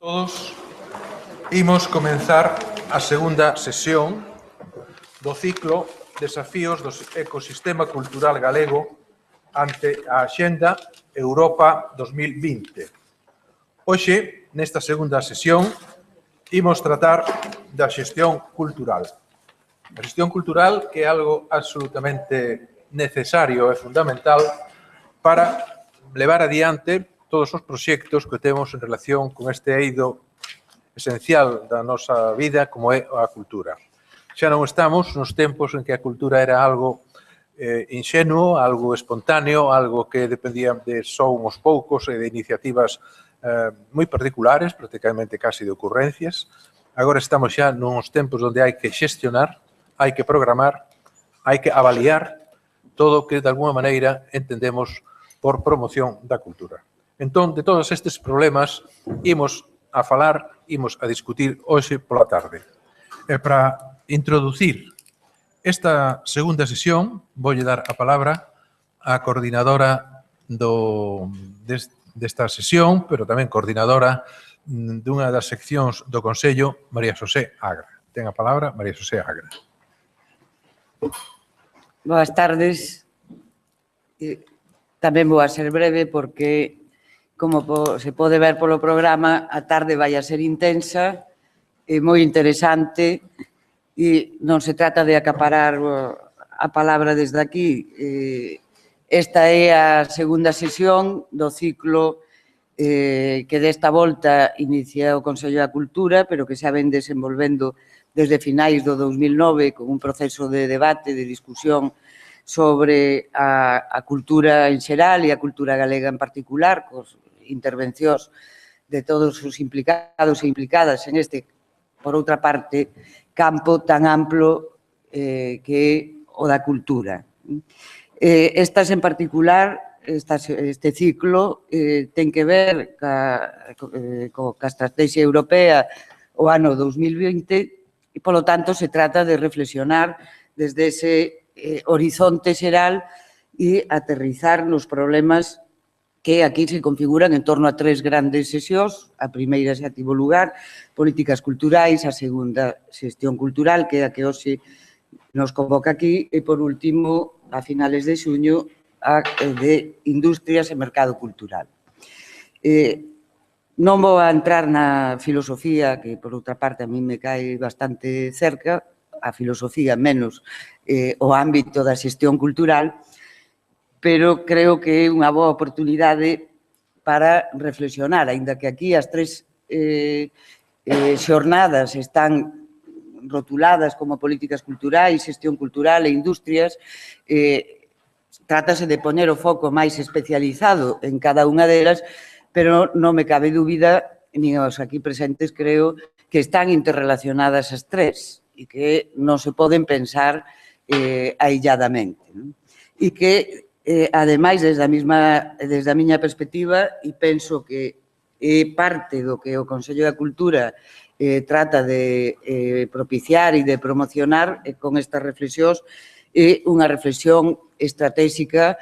Todos imos comenzar a segunda sesión do ciclo Desafíos do ecosistema cultural galego ante a Axenda Europa 2020. Hoxe, nesta segunda sesión, imos tratar da xestión cultural. A xestión cultural que é algo absolutamente necesario e fundamental para levar adiante todos os proxectos que temos en relación con este eido esencial da nosa vida como é a cultura. Xa non estamos nos tempos en que a cultura era algo inxenuo, algo espontáneo, algo que dependía de só uns poucos e de iniciativas moi particulares, prácticamente casi de ocurrencias. Agora estamos xa nuns tempos onde hai que xestionar, hai que programar, hai que avaliar todo o que de alguma maneira entendemos por promoción da cultura. Entón, de todos estes problemas, imos a falar, imos a discutir hoxe pola tarde. E para introducir esta segunda sesión, voulle dar a palabra á coordinadora desta sesión, pero tamén coordinadora dunha das seccións do Consello, María Xosé Agra. Ten a palabra María Xosé Agra. Boas tardes. Tamén vou a ser breve porque, como se pode ver polo programa, a tarde vai a ser intensa e moi interesante e non se trata de acaparar a palabra desde aquí. Esta é a segunda sesión do ciclo que desta volta inicia o Consello da Cultura, pero que xa ven desenvolvendo desde finais do 2009 con un proceso de debate, de discusión sobre a cultura en xeral e a cultura galega en particular, cos intervencións de todos os implicados e implicadas en este, por outra parte, campo tan amplo que é o da cultura. Estas en particular, este ciclo, ten que ver coa estrategia europea o ano 2020 e, polo tanto, se trata de reflexionar desde ese horizonte xeral e aterrizar nos problemas que aquí se configuran en torno a tres grandes sesións. A primeira xa tivo lugar, políticas culturais, a segunda, xestión cultural, que é a que hoxe nos convoca aquí, e, por último, a finales de xuño, a de industrias e mercado cultural. Non vou a entrar na filosofía, que, por outra parte, a mí me cae bastante cerca, a filosofía menos o ámbito da xestión cultural, pero creo que é unha boa oportunidade para reflexionar, aínda que aquí as tres xornadas están rotuladas como políticas culturais, xestión cultural e industrias, trátase de poñer o foco máis especializado en cada unha delas, pero non me cabe dúbida, nin os aquí presentes creo, que están interrelacionadas as tres e que non se poden pensar ailladamente. E que, ademais, desde a miña perspectiva, e penso que é parte do que o Consello da Cultura trata de propiciar e de promocionar con estas reflexións, é unha reflexión estratégica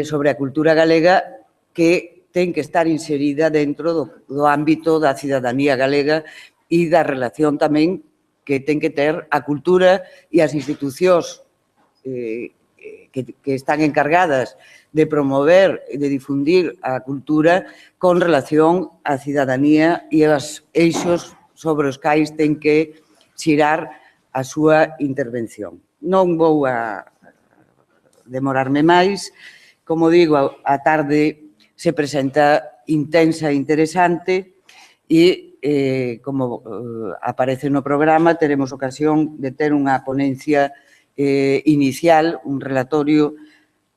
sobre a cultura galega que ten que estar inserida dentro do ámbito da cidadanía galega e da relación tamén que ten que ter a cultura e as institucións que están encargadas de promover e de difundir a cultura con relación á cidadanía e aos eixos sobre os cais ten que xirar a súa intervención. Non vou a demorarme máis. Como digo, a tarde se presenta intensa e interesante e, como aparece no programa, teremos ocasión de ter unha ponencia inicial, un relatorio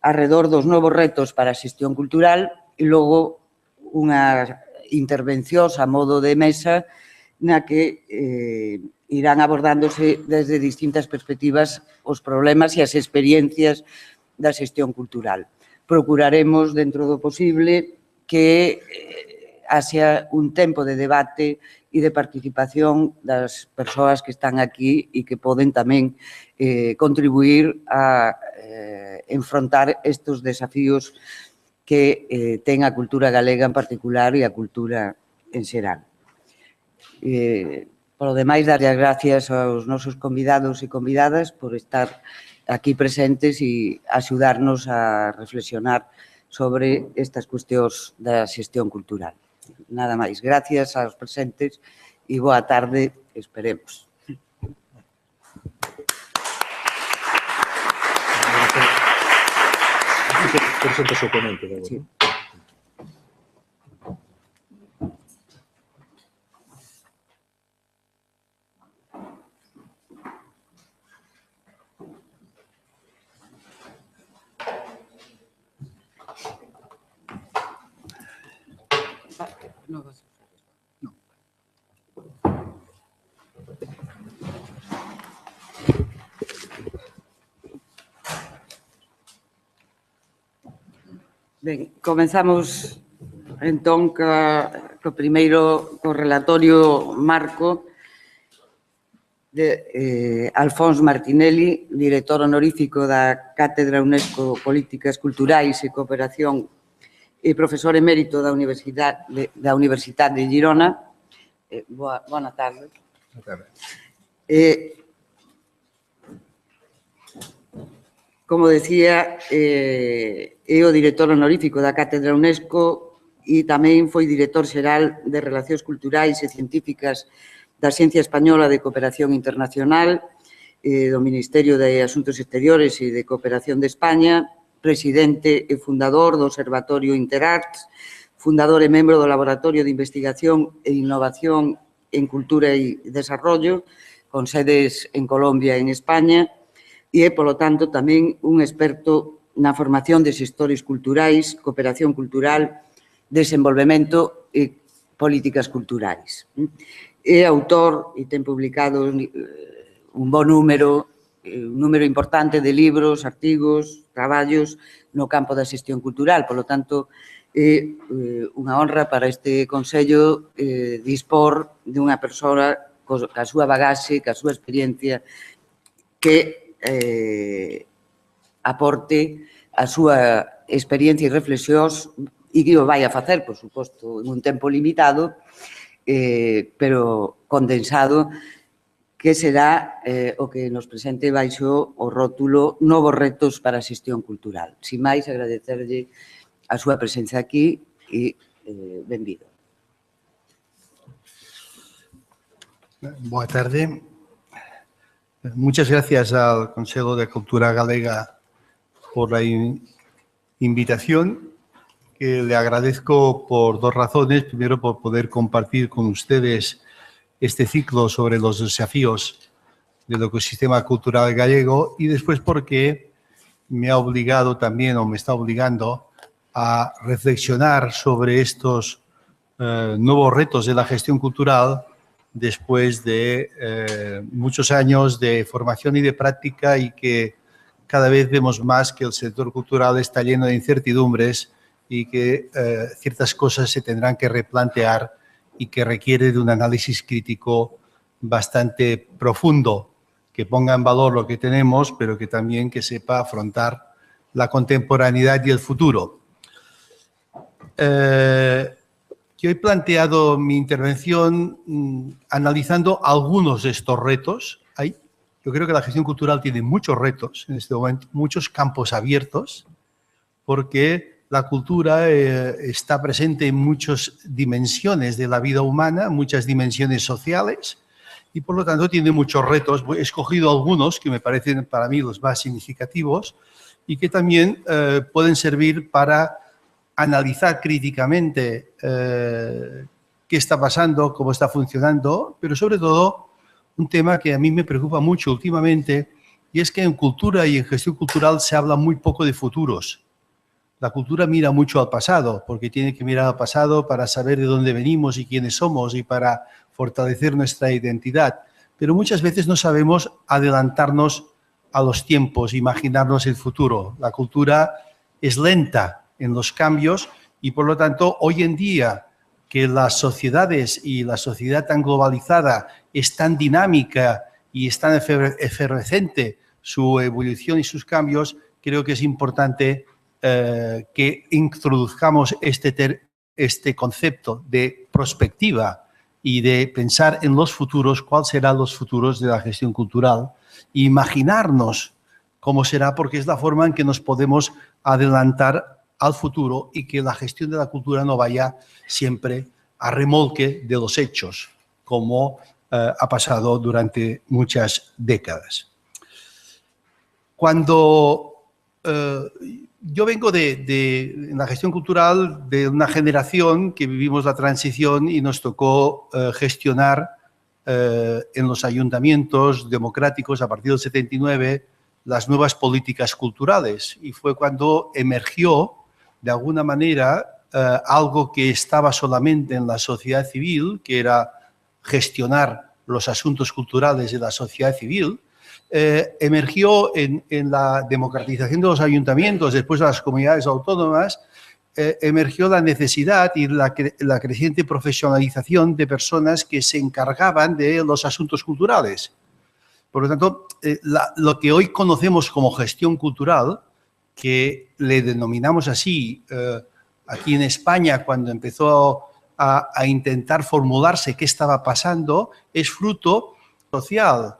arredor dos novos retos para a xestión cultural e logo unhas intervencións a modo de mesa na que irán abordándose desde distintas perspectivas os problemas e as experiencias da xestión cultural. Procuraremos, dentro do posible, que haxa un tempo de debate e de participación das persoas que están aquí e que poden tamén contribuir a enfrontar estes desafíos que ten a cultura galega en particular e a cultura en xeral. Por lo demais, darlle as gracias aos nosos convidados e convidadas por estar aquí presentes e axudarnos a reflexionar sobre estas cuestións da xestión cultural. Nada máis. Gracias aos presentes e boa tarde, esperemos. Presenta o seu ponente. Sí. Ben, comenzamos entón co primeiro relatorio marco de Alfons Martinelli, director honorífico da Cátedra UNESCO Políticas Culturais e Cooperación e profesor emérito da Universidade de Girona. Boa tarde. Boa tarde. Como decía, é o director honorífico da Cátedra UNESCO e tamén foi director xeral de Relacións Culturais e Científicas da Xencia Española de Cooperación Internacional, do Ministerio de Asuntos Exteriores e de Cooperación de España, presidente e fundador do Observatorio Interarts, fundador e membro do Laboratorio de Investigación e Innovación en Cultura e Desarrollo, con sedes en Colombia e en España, e é, polo tanto, tamén un experto na formación de xestores culturais, cooperación cultural, desenvolvemento e políticas culturais. É autor e ten publicado un bo número, un número importante de libros, artigos, traballos no campo da xestión cultural. Polo tanto, é unha honra para este Consello dispor dunha persoa ca súa bagaxe, ca súa experiencia, que aporte a súa experiencia e reflexións e que o vai a facer, por suposto, en un tempo limitado, pero condensado, que será o que nos presente baixo o rótulo Novos retos para a xestión cultural. Sin máis, agradecerlle a súa presencia aquí e benvido. Boa tarde. Muchas gracias al Consejo de Cultura Galega por la invitación, que le agradezco por dos razones. Primero, por poder compartir con ustedes este ciclo sobre los desafíos del ecosistema cultural gallego, y después porque me ha obligado también, o me está obligando, a reflexionar sobre estos nuevos retos de la gestión cultural después de muchos años de formación y de práctica, y que cada vez vemos más que el sector cultural está lleno de incertidumbres y que ciertas cosas se tendrán que replantear y que requiere de un análisis crítico bastante profundo, que ponga en valor lo que tenemos, pero que también que sepa afrontar la contemporaneidad y el futuro. Yo he planteado mi intervención analizando algunos de estos retos. Yo creo que la gestión cultural tiene muchos retos en este momento, muchos campos abiertos, porque la cultura está presente en muchas dimensiones de la vida humana, muchas dimensiones sociales, y por lo tanto tiene muchos retos. He escogido algunos que me parecen para mí los más significativos y que también pueden servir para analizar críticamente qué está pasando, cómo está funcionando, pero sobre todo un tema que a mí me preocupa mucho últimamente, y es que en cultura y en gestión cultural se habla muy poco de futuros. La cultura mira mucho al pasado, porque tiene que mirar al pasado para saber de dónde venimos y quiénes somos y para fortalecer nuestra identidad, pero muchas veces no sabemos adelantarnos a los tiempos, imaginarnos el futuro. La cultura es lenta en los cambios y, por lo tanto, hoy en día que las sociedades y la sociedad tan globalizada es tan dinámica y es tan efervescente su evolución y sus cambios, creo que es importante que introduzcamos este concepto de prospectiva y de pensar en los futuros, cuáles serán los futuros de la gestión cultural, e imaginarnos cómo será, porque es la forma en que nos podemos adelantar al futuro y que la gestión de la cultura no vaya siempre a remolque de los hechos, como ha pasado durante muchas décadas. Cuando yo vengo en la gestión cultural de una generación que vivimos la transición y nos tocó gestionar en los ayuntamientos democráticos a partir del 79 las nuevas políticas culturales, y fue cuando emergió de alguna manera algo que estaba solamente en la sociedad civil, que era gestionar los asuntos culturales de la sociedad civil. Emergió en la democratización de los ayuntamientos, después de las comunidades autónomas, emergió la necesidad y la creciente profesionalización de personas que se encargaban de los asuntos culturales. Por lo tanto, lo que hoy conocemos como gestión cultural, que le denominamos así aquí en España cuando empezó a intentar formularse qué estaba pasando, es fruto social.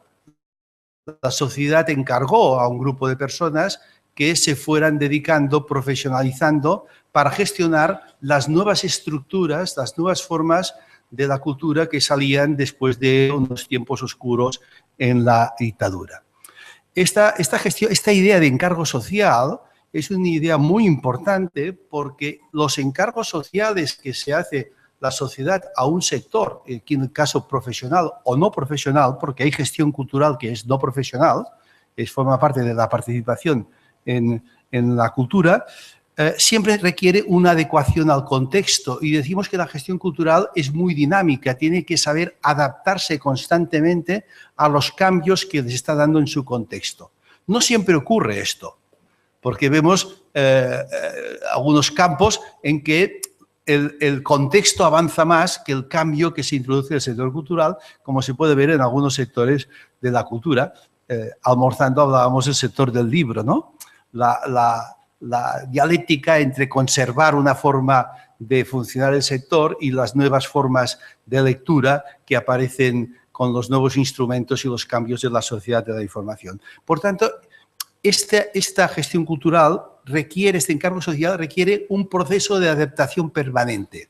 La sociedad encargó a un grupo de personas que se fueran dedicando, profesionalizando para gestionar las nuevas estructuras, las nuevas formas de la cultura que salían después de unos tiempos oscuros en la dictadura. Esta idea de encargo social es una idea muy importante porque los encargos sociales que se hace la sociedad a un sector, aquí en el caso profesional o no profesional, porque hay gestión cultural que es no profesional, forma parte de la participación en la cultura, siempre requiere una adecuación al contexto, y decimos que la gestión cultural es muy dinámica, tiene que saber adaptarse constantemente a los cambios que les está dando en su contexto. No siempre ocurre esto, porque vemos algunos campos en que el contexto avanza más que el cambio que se introduce en el sector cultural, como se puede ver en algunos sectores de la cultura. Almorzando hablábamos del sector del libro, ¿no? La dialéctica entre conservar una forma de funcionar el sector y las nuevas formas de lectura que aparecen con los nuevos instrumentos y los cambios de la sociedad de la información. Por tanto, esta gestión cultural requiere, este encargo social requiere un proceso de adaptación permanente.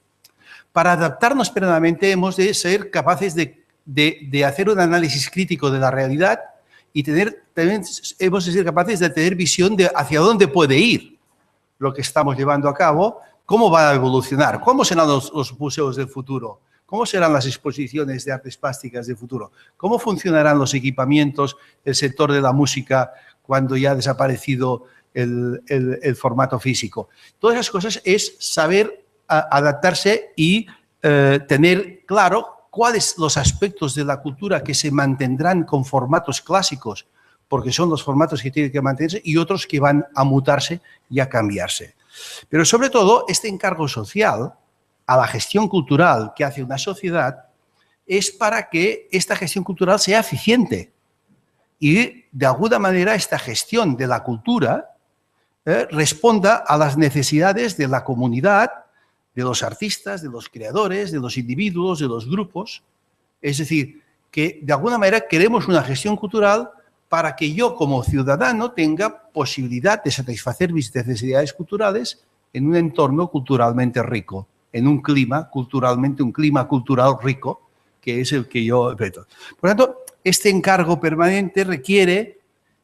Para adaptarnos permanentemente hemos de ser capaces de hacer un análisis crítico de la realidad y también hemos de ser capaces de tener visión de hacia dónde puede ir lo que estamos llevando a cabo, cómo va a evolucionar, cómo serán los museos del futuro, cómo serán las exposiciones de artes plásticas del futuro, cómo funcionarán los equipamientos, el sector de la música cuando ya ha desaparecido el formato físico. Todas esas cosas es saber adaptarse y tener claro cuáles los aspectos de la cultura que se mantendrán con formatos clásicos, porque son los formatos que tienen que mantenerse, y otros que van a mutarse y a cambiarse. Pero sobre todo, este encargo social a la gestión cultural que hace una sociedad es para que esta gestión cultural sea eficiente y, de alguna manera, esta gestión de la cultura responda a las necesidades de la comunidad, de los artistas, de los creadores, de los individuos, de los grupos. Es decir, que de alguna manera queremos una gestión cultural para que yo como ciudadano tenga posibilidad de satisfacer mis necesidades culturales en un entorno culturalmente rico, en un clima cultural rico, que es el que yo veto. Por lo tanto, este encargo permanente requiere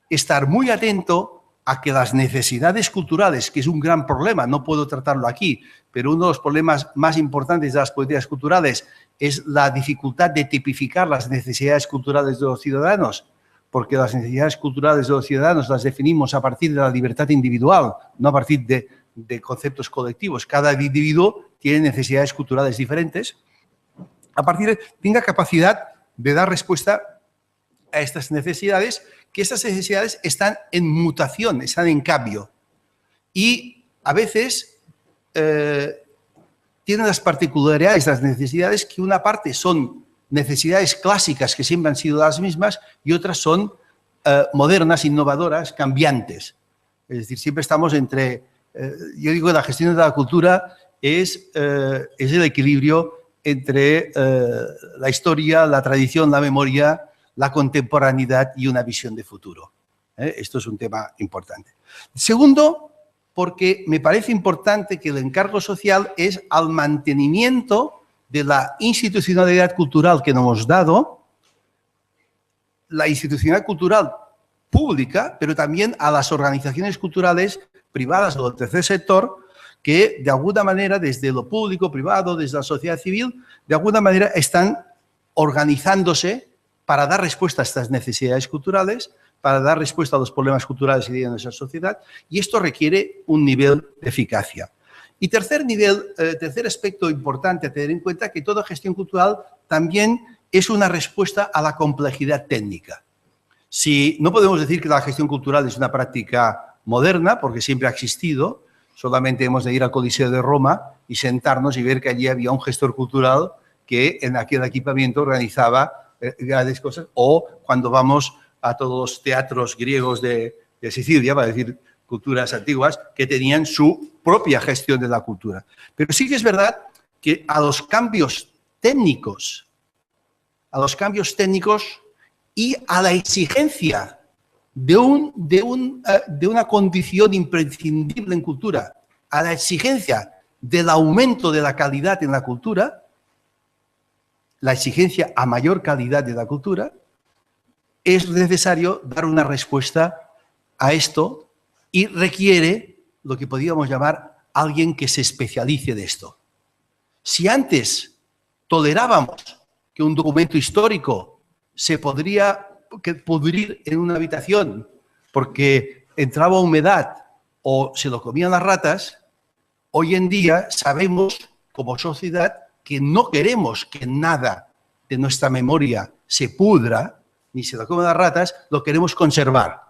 estar muy atento a que las necesidades culturales, que es un gran problema, no puedo tratarlo aquí, pero uno de los problemas más importantes de las políticas culturales es la dificultad de tipificar las necesidades culturales de los ciudadanos, porque las necesidades culturales de los ciudadanos las definimos a partir de la libertad individual, no a partir de conceptos colectivos. Cada individuo tiene necesidades culturales diferentes. A partir de tenga capacidad de dar respuesta a estas necesidades, que estas necesidades están en mutación, están en cambio. Y a veces tienen las particularidades, las necesidades, que una parte son necesidades clásicas que siempre han sido las mismas y otras son modernas, innovadoras, cambiantes. Es decir, siempre estamos entre... yo digo que la gestión de la cultura es el equilibrio entre la historia, la tradición, la memoria, la contemporaneidad y una visión de futuro. Esto es un tema importante. Segundo, porque me parece importante que el encargo social es al mantenimiento de la institucionalidad cultural que nos hemos dado, la institucionalidad cultural pública, pero también a las organizaciones culturales privadas o del tercer sector que, de alguna manera, desde lo público, privado, desde la sociedad civil, de alguna manera están organizándose para dar respuesta a estas necesidades culturales, para dar respuesta a los problemas culturales que tiene nuestra sociedad, y esto requiere un nivel de eficacia. Y tercer aspecto importante a tener en cuenta, que toda gestión cultural también es una respuesta a la complejidad técnica. Si no podemos decir que la gestión cultural es una práctica moderna, porque siempre ha existido, solamente hemos de ir al Coliseo de Roma y sentarnos y ver que allí había un gestor cultural que en aquel equipamiento organizaba grandes cosas, o cuando vamos a todos los teatros griegos de Sicilia, para decir culturas antiguas, que tenían su propia gestión de la cultura. Pero sí que es verdad que a los cambios técnicos y a la exigencia de una condición imprescindible en cultura, a la exigencia del aumento de la calidad en la cultura, la exigencia a mayor calidad de la cultura, es necesario dar una respuesta a esto y requiere lo que podríamos llamar alguien que se especialice de esto. Si antes tolerábamos que un documento histórico se podría pudrir en una habitación porque entraba humedad o se lo comían las ratas, hoy en día sabemos como sociedad que no queremos que nada de nuestra memoria se pudra, ni se lo coman las ratas, lo queremos conservar.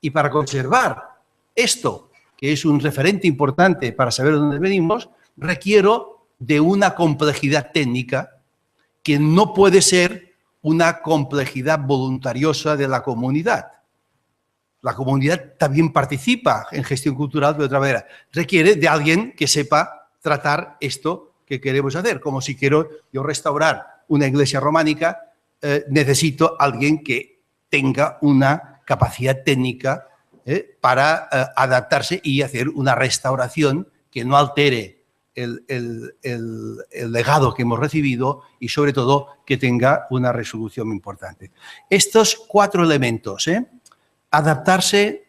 Y para conservar esto, que es un referente importante para saber de dónde venimos, requiero de una complejidad técnica que no puede ser una complejidad voluntariosa de la comunidad. La comunidad también participa en gestión cultural de otra manera. Requiere de alguien que sepa tratar esto que queremos hacer. Como si quiero yo restaurar una iglesia románica, necesito alguien que tenga una capacidad técnica para adaptarse y hacer una restauración que no altere el legado que hemos recibido y, sobre todo, que tenga una resolución importante. Estos 4 elementos, adaptarse,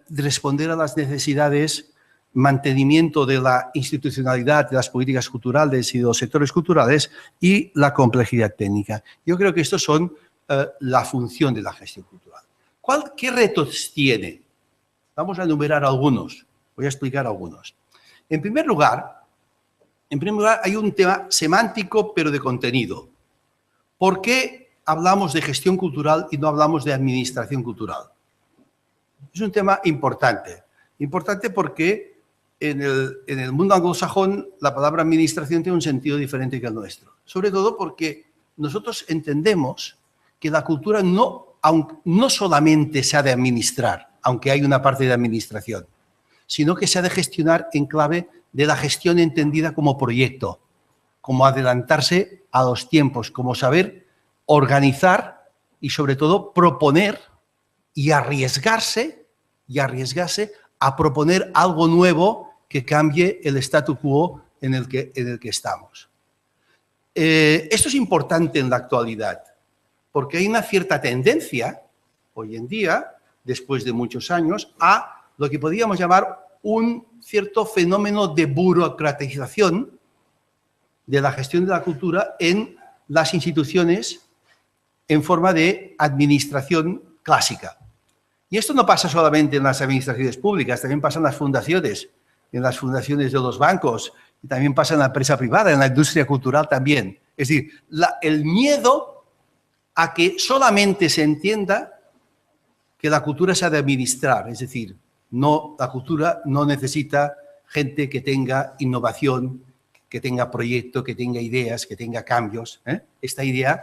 responder a las necesidades, mantenimiento de la institucionalidad de las políticas culturales y de los sectores culturales y la complejidad técnica. Yo creo que estos son la función de la gestión cultural. ¿Qué retos tiene? Vamos a enumerar algunos. Voy a explicar algunos. En primer lugar, hay un tema semántico, pero de contenido. ¿Por qué hablamos de gestión cultural y no hablamos de administración cultural? Es un tema importante. Importante porque en el mundo anglosajón la palabra administración tiene un sentido diferente que el nuestro. Sobre todo porque nosotros entendemos que la cultura no solamente se ha de administrar, aunque hay una parte de administración, sino que se ha de gestionar en clave de la gestión entendida como proyecto, como adelantarse a los tiempos, como saber organizar y, sobre todo, proponer y arriesgarse a proponer algo nuevo que cambie el statu quo en el que estamos. Esto es importante en la actualidad, porque hay una cierta tendencia, hoy en día, después de muchos años, a lo que podríamos llamar un cierto fenómeno de burocratización de la gestión de la cultura en las instituciones en forma de administración clásica. Y esto no pasa solamente en las administraciones públicas, también pasa en las fundaciones, en las fundaciones de los bancos, y también pasa en la empresa privada, en la industria cultural también. Es decir, el miedo a que solamente se entienda que la cultura se ha de administrar, es decir, la cultura no necesita gente que tenga innovación, que tenga proyecto, que tenga ideas, que tenga cambios. Esta idea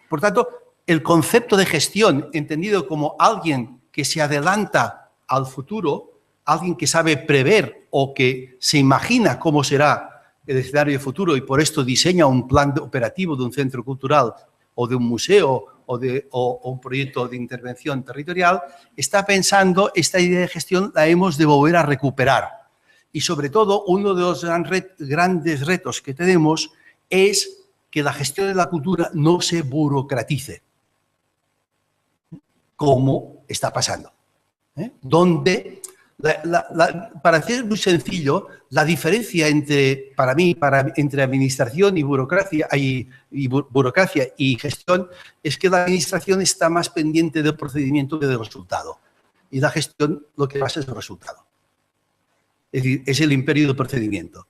por tanto, el concepto de gestión, entendido como alguien que se adelanta al futuro, alguien que sabe prever o que se imagina cómo será el escenario futuro y por esto diseña un plan operativo de un centro cultural o de un museo o un proyecto de intervención territorial, está pensando esta idea de gestión la hemos de volver a recuperar. Y sobre todo, uno de los grandes retos que tenemos es que la gestión de la cultura no se burocratice, como está pasando. Donde, para hacer muy sencillo, la diferencia para mí, entre administración y burocracia y gestión es que la administración está más pendiente del procedimiento que del resultado. Y la gestión lo que pasa es el resultado. Es decir, es el imperio del procedimiento.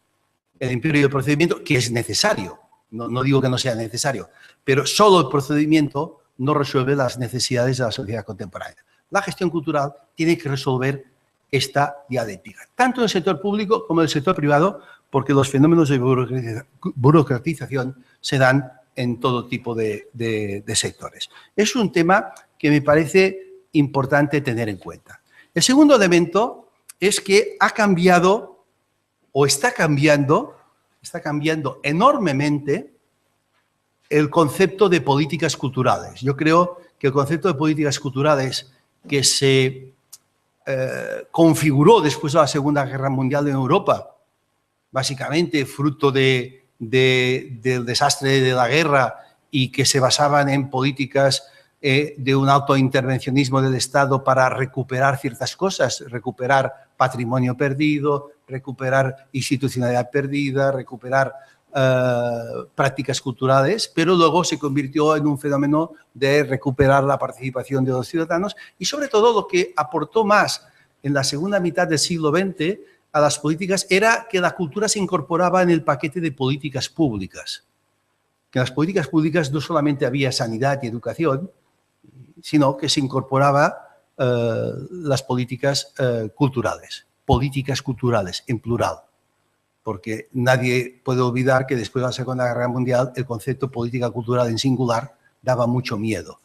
El imperio del procedimiento que es necesario. No digo que no sea necesario, pero solo el procedimiento no resuelve las necesidades de la sociedad contemporánea. La gestión cultural tiene que resolver esta dialéctica, tanto en el sector público como en el sector privado, porque los fenómenos de burocratización se dan en todo tipo de sectores. Es un tema que me parece importante tener en cuenta. El segundo elemento es que ha cambiado o está cambiando enormemente el concepto de políticas culturales. Yo creo que el concepto de políticas culturales que se configuró después de la Segunda Guerra Mundial en Europa, básicamente fruto del desastre de la guerra y que se basaban en políticas de un autointervencionismo del Estado para recuperar ciertas cosas, recuperar patrimonio perdido, recuperar institucionalidad perdida, recuperar prácticas culturales, pero luego se convirtió en un fenómeno de recuperar la participación de los ciudadanos y sobre todo lo que aportó más en la segunda mitad del siglo XX a las políticas era que la cultura se incorporaba en el paquete de políticas públicas. Que en las políticas públicas no solamente había sanidad y educación, sino que se incorporaba las políticas culturales en plural. Porque nadie puede olvidar que después de la Segunda Guerra Mundial el concepto política cultural en singular daba mucho miedo,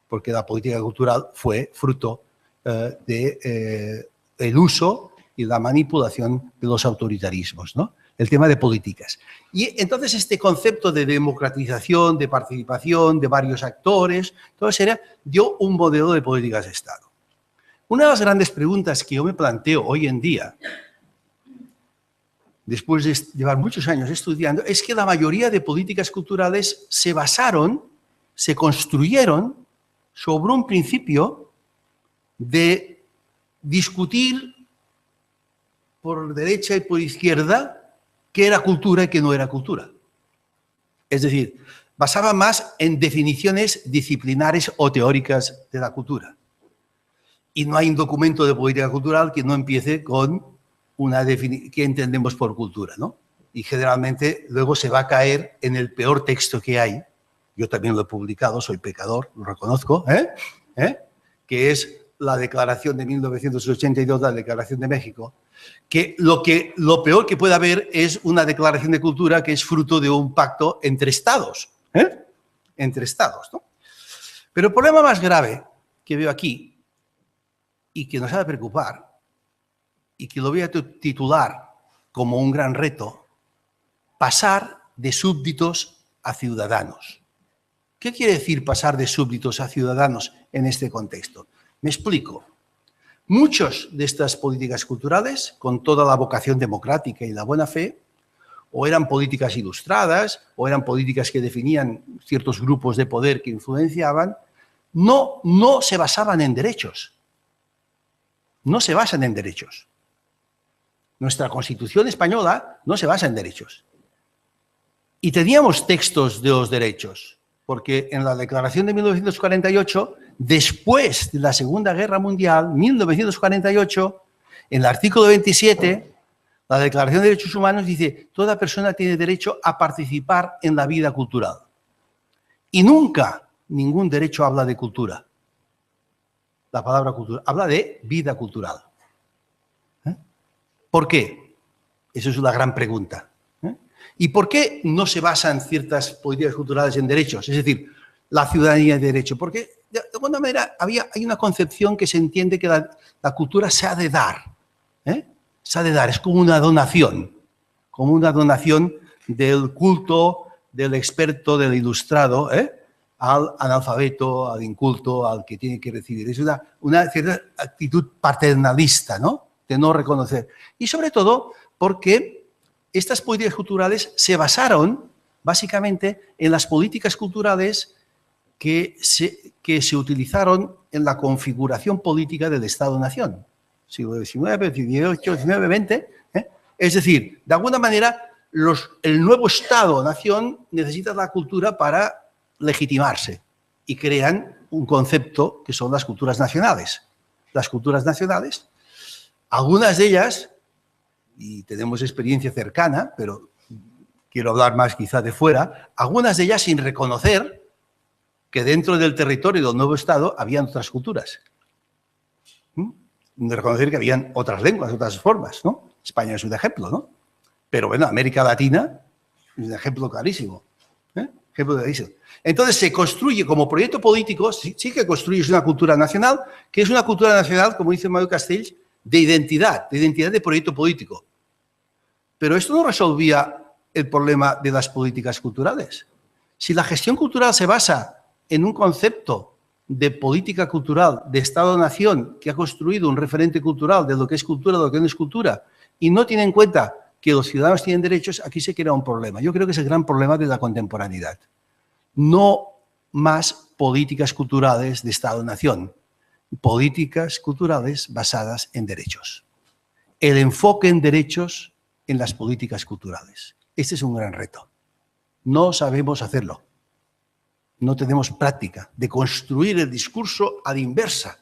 porque la política cultural fue fruto del uso y la manipulación de los autoritarismos, ¿no? El tema de políticas. Y entonces este concepto de democratización, de participación, de varios actores, todo eso dio un modelo de políticas de Estado. Una de las grandes preguntas que yo me planteo hoy en día, después de llevar muchos años estudiando, es que la mayoría de políticas culturales se construyeron sobre un principio de discutir por derecha y por izquierda qué era cultura y qué no era cultura. Es decir, basaba más en definiciones disciplinares o teóricas de la cultura. Y no hay un documento de política cultural que no empiece con una definición que entendemos por cultura, ¿no? Y generalmente luego se va a caer en el peor texto que hay. Yo también lo he publicado, soy pecador, lo reconozco, que es la Declaración de 1982, la Declaración de México, que lo peor que puede haber es una declaración de cultura que es fruto de un pacto entre estados, ¿no? Pero el problema más grave que veo aquí y que nos ha de preocupar y que lo voy a titular como un gran reto, pasar de súbditos a ciudadanos. ¿Qué quiere decir pasar de súbditos a ciudadanos en este contexto? Me explico. Muchas de estas políticas culturales, con toda la vocación democrática y la buena fe, o eran políticas ilustradas, o eran políticas que definían ciertos grupos de poder que influenciaban, no se basaban en derechos. No se basan en derechos. Nuestra Constitución española no se basa en derechos. Y teníamos textos de los derechos, porque en la Declaración de 1948, después de la Segunda Guerra Mundial, 1948, en el artículo 27, la Declaración de Derechos Humanos dice: toda persona tiene derecho a participar en la vida cultural. Y nunca ningún derecho habla de cultura. La palabra cultura habla de vida cultural. ¿Por qué? Esa es una gran pregunta. ¿Y por qué no se basan ciertas políticas culturales en derechos? Es decir, la ciudadanía de derecho. Porque, de alguna manera, hay una concepción que se entiende que la cultura se ha de dar. Se ha de dar, es como una donación. como una donación del culto, del experto, del ilustrado, al analfabeto, al inculto, al que tiene que recibir. Es una cierta actitud paternalista, ¿no? De no reconocer. Y sobre todo porque estas políticas culturales se basaron básicamente en las políticas culturales que se utilizaron en la configuración política del Estado-Nación. Siglo XIX, XVIII, XIX, XX. Es decir, de alguna manera, el nuevo Estado-Nación necesita la cultura para legitimarse y crean un concepto que son las culturas nacionales. Las culturas nacionales, algunas de ellas, y tenemos experiencia cercana, pero quiero hablar más quizá de fuera, algunas de ellas sin reconocer que dentro del territorio del nuevo Estado habían otras culturas. De reconocer que habían otras lenguas, otras formas, ¿no? España es un ejemplo, ¿no? Pero bueno, América Latina es un ejemplo clarísimo. Ejemplo clarísimo. Entonces se construye como proyecto político, sí que construyes una cultura nacional, que es una cultura nacional, como dice Mario Castells, de identidad de proyecto político. Pero esto no resolvía el problema de las políticas culturales. Si la gestión cultural se basa en un concepto de política cultural, de Estado-Nación, que ha construido un referente cultural de lo que es cultura, de lo que no es cultura, y no tiene en cuenta que los ciudadanos tienen derechos, aquí se crea un problema. Yo creo que es el gran problema de la contemporaneidad. No más políticas culturales de Estado-Nación, políticas culturales basadas en derechos. El enfoque en derechos en las políticas culturales. Este es un gran reto. No sabemos hacerlo. No tenemos práctica de construir el discurso a la inversa.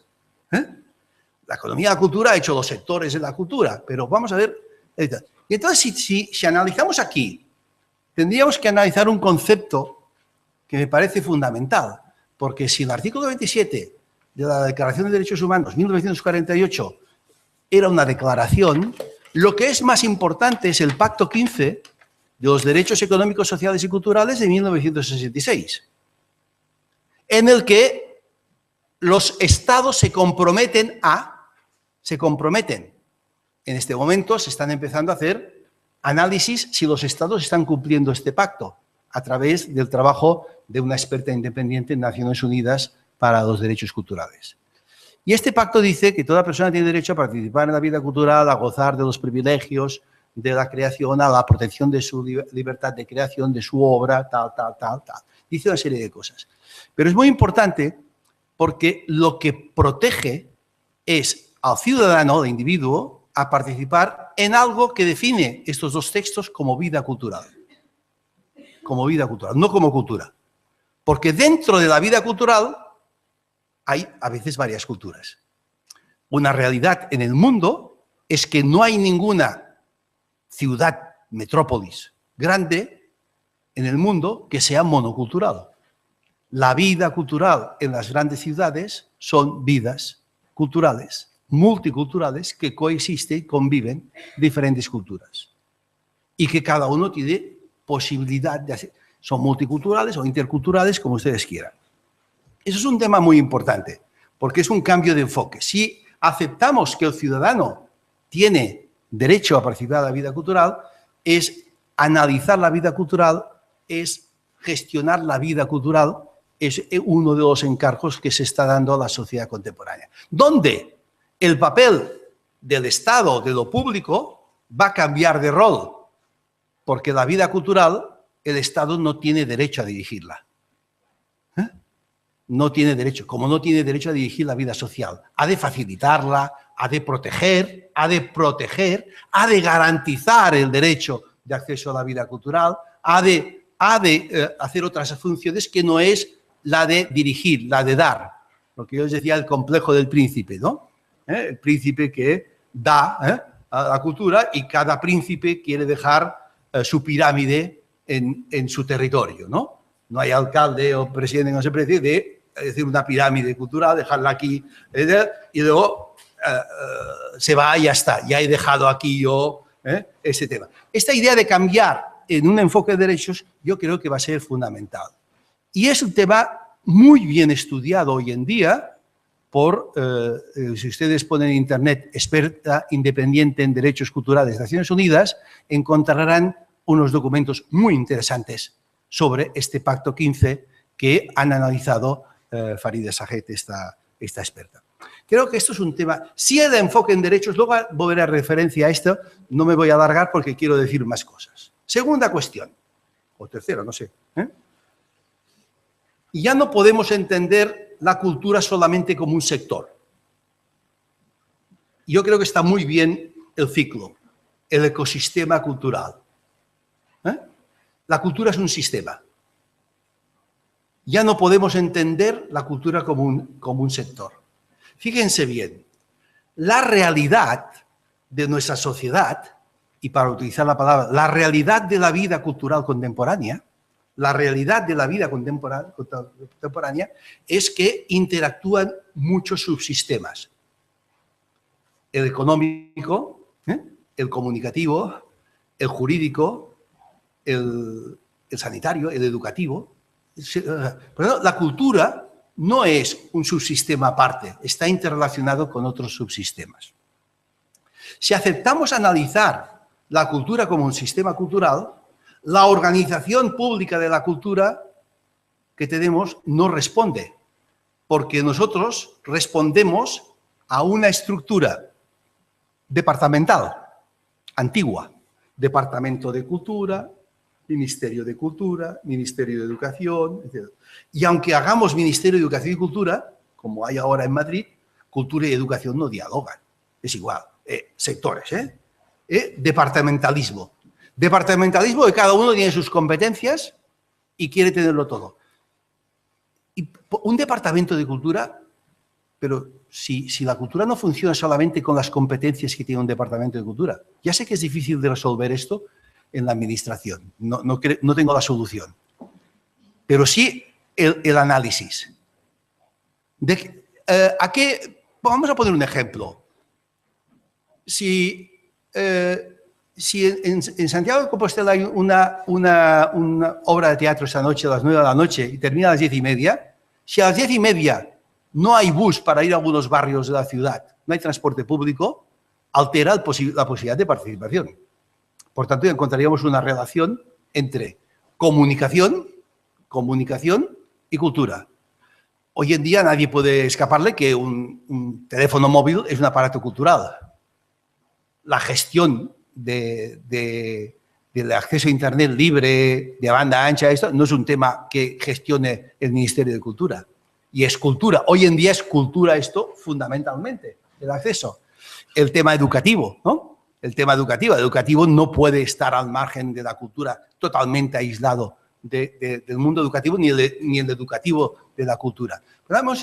La economía de la cultura ha hecho los sectores de la cultura, pero vamos a ver. Y entonces, si analizamos aquí, tendríamos que analizar un concepto que me parece fundamental, porque si el artículo 27 de la Declaración de Derechos Humanos, 1948, era una declaración, lo que es más importante es el Pacto 15 de los Derechos Económicos, Sociales y Culturales de 1966, en el que los estados se comprometen. En este momento se están empezando a hacer análisis si los estados están cumpliendo este pacto a través del trabajo de una experta independiente en Naciones Unidas para los Derechos Culturales. Y este pacto dice que toda persona tiene derecho a participar en la vida cultural, a gozar de los privilegios de la creación, a la protección de su libertad de creación, de su obra, tal. Dice una serie de cosas. Pero es muy importante porque lo que protege es al ciudadano, al individuo, a participar en algo que define estos dos textos como vida cultural. Como vida cultural, no como cultura. Porque dentro de la vida cultural hay a veces varias culturas. Una realidad en el mundo es que no hay ninguna ciudad, metrópolis grande en el mundo que sea monocultural. La vida cultural en las grandes ciudades son vidas culturales, multiculturales, que coexisten y conviven diferentes culturas. Y que cada uno tiene posibilidad de hacer. Son multiculturales o interculturales, como ustedes quieran. Eso es un tema muy importante, porque es un cambio de enfoque. Si aceptamos que el ciudadano tiene derecho a participar de la vida cultural, es analizar la vida cultural, es gestionar la vida cultural, es uno de los encargos que se está dando a la sociedad contemporánea. Donde el papel del Estado, de lo público, va a cambiar de rol, porque la vida cultural, el Estado no tiene derecho a dirigirla. No tiene derecho, como no tiene derecho a dirigir la vida social. Ha de facilitarla, ha de proteger, ha de garantizar el derecho de acceso a la vida cultural, ha de hacer otras funciones que no es la de dirigir, la de dar. Lo que yo les decía, el complejo del príncipe, ¿no? El príncipe que da a la cultura y cada príncipe quiere dejar su pirámide en su territorio, ¿no? No hay alcalde o presidente, no se puede decir una pirámide cultural, dejarla aquí y luego se va y ya está. Ya he dejado aquí yo ese tema. Esta idea de cambiar en un enfoque de derechos yo creo que va a ser fundamental. Y es un tema muy bien estudiado hoy en día por, si ustedes ponen en Internet, experta independiente en derechos culturales de Naciones Unidas, encontrarán unos documentos muy interesantes sobre este Pacto 15 que han analizado Farideh Sajet, esta experta. Creo que esto es un tema, si el enfoque en derechos, luego volveré a referencia a esto, no me voy a alargar porque quiero decir más cosas. Segunda cuestión, o tercera, no sé. Ya no podemos entender la cultura solamente como un sector. Yo creo que está muy bien el ciclo, el ecosistema cultural. La cultura es un sistema. Ya no podemos entender la cultura como un sector. Fíjense bien, la realidad de nuestra sociedad, y para utilizar la palabra, la realidad de la vida cultural contemporánea, es que interactúan muchos subsistemas. El económico, el comunicativo, el jurídico, el sanitario, el educativo. Pero la cultura no es un subsistema aparte, está interrelacionado con otros subsistemas. Si aceptamos analizar la cultura como un sistema cultural, la organización pública de la cultura que tenemos no responde, porque nosotros respondemos a una estructura departamental, antigua, Departamento de Cultura, Ministerio de Cultura, Ministerio de Educación, etc. Y aunque hagamos Ministerio de Educación y Cultura, como hay ahora en Madrid, cultura y educación no dialogan. Es igual, sectores, departamentalismo. Departamentalismo de cada uno tiene sus competencias y quiere tenerlo todo. Y un departamento de cultura, pero si la cultura no funciona solamente con las competencias que tiene un departamento de cultura, ya sé que es difícil de resolver esto en la administración, no tengo la solución, pero sí el análisis. Vamos a poner un ejemplo. Si en Santiago de Compostela hay una obra de teatro esta noche a las 9 de la noche y termina a las 10:30, si a las 10:30 no hay bus para ir a algunos barrios de la ciudad, no hay transporte público, altera la posibilidad de participación. Por tanto, encontraríamos una relación entre comunicación y cultura. Hoy en día nadie puede escaparle que un teléfono móvil es un aparato cultural. La gestión del acceso a Internet libre, de banda ancha, esto no es un tema que gestione el Ministerio de Cultura. Y es cultura. Hoy en día es cultura esto fundamentalmente, el acceso. El tema educativo, ¿no? El tema educativo no puede estar al margen de la cultura, totalmente aislado del mundo educativo, ni el educativo de la cultura. Pero hemos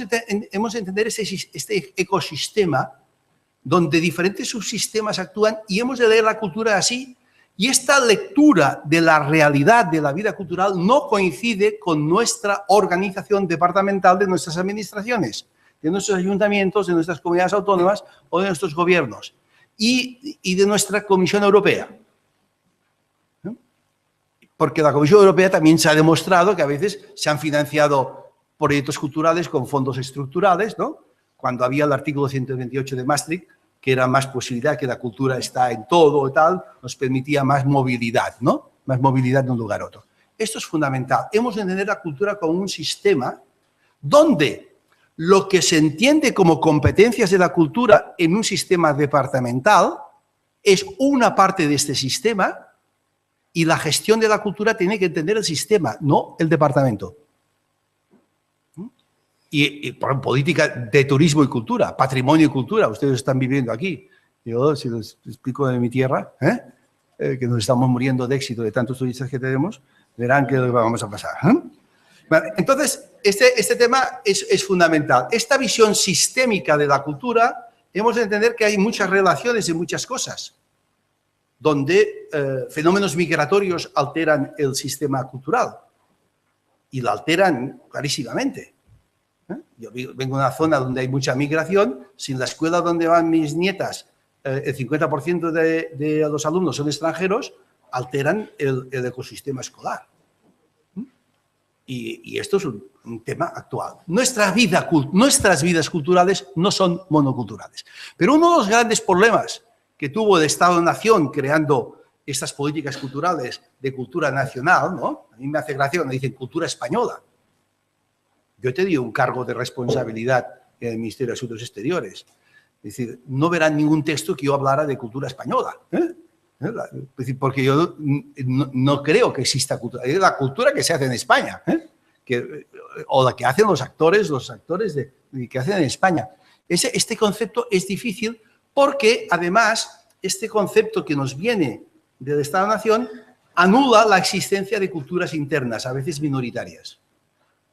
de entender este ecosistema donde diferentes subsistemas actúan y hemos de leer la cultura así. Y esta lectura de la realidad de la vida cultural no coincide con nuestra organización departamental de nuestras administraciones, de nuestros ayuntamientos, de nuestras comunidades autónomas o de nuestros gobiernos. Y de nuestra Comisión Europea. ¿No? Porque la Comisión Europea también se ha demostrado que a veces se han financiado proyectos culturales con fondos estructurales, ¿no? Cuando había el artículo 128 de Maastricht, que era más posibilidad, que la cultura está en todo y tal, nos permitía más movilidad, ¿no? Más movilidad de un lugar a otro. Esto es fundamental. Hemos de entender la cultura como un sistema donde lo que se entiende como competencias de la cultura en un sistema departamental es una parte de este sistema y la gestión de la cultura tiene que entender el sistema, no el departamento. Y por ejemplo, política de turismo y cultura, patrimonio y cultura, ustedes están viviendo aquí. Yo, si les explico de mi tierra, que nos estamos muriendo de éxito de tantos turistas que tenemos, verán que vamos a pasar. Entonces, este tema es fundamental. Esta visión sistémica de la cultura, hemos de entender que hay muchas relaciones en muchas cosas, donde fenómenos migratorios alteran el sistema cultural y lo alteran clarísimamente. Yo vengo de una zona donde hay mucha migración. Si en la escuela donde van mis nietas el 50% de los alumnos son extranjeros, alteran el ecosistema escolar. Y esto es un tema actual. Nuestras vidas culturales no son monoculturales. Pero uno de los grandes problemas que tuvo el Estado-Nación creando estas políticas culturales de cultura nacional, ¿no? A mí me hace gracia cuando dicen cultura española. Yo he tenido un cargo de responsabilidad en el Ministerio de Asuntos Exteriores. Es decir, no verán ningún texto que yo hablara de cultura española. Es decir, porque yo no creo que exista cultura. Es la cultura que se hace en España, o la que hacen los actores que hacen en España. Este concepto es difícil porque, además, este concepto que nos viene del Estado-Nación anula la existencia de culturas internas, a veces minoritarias.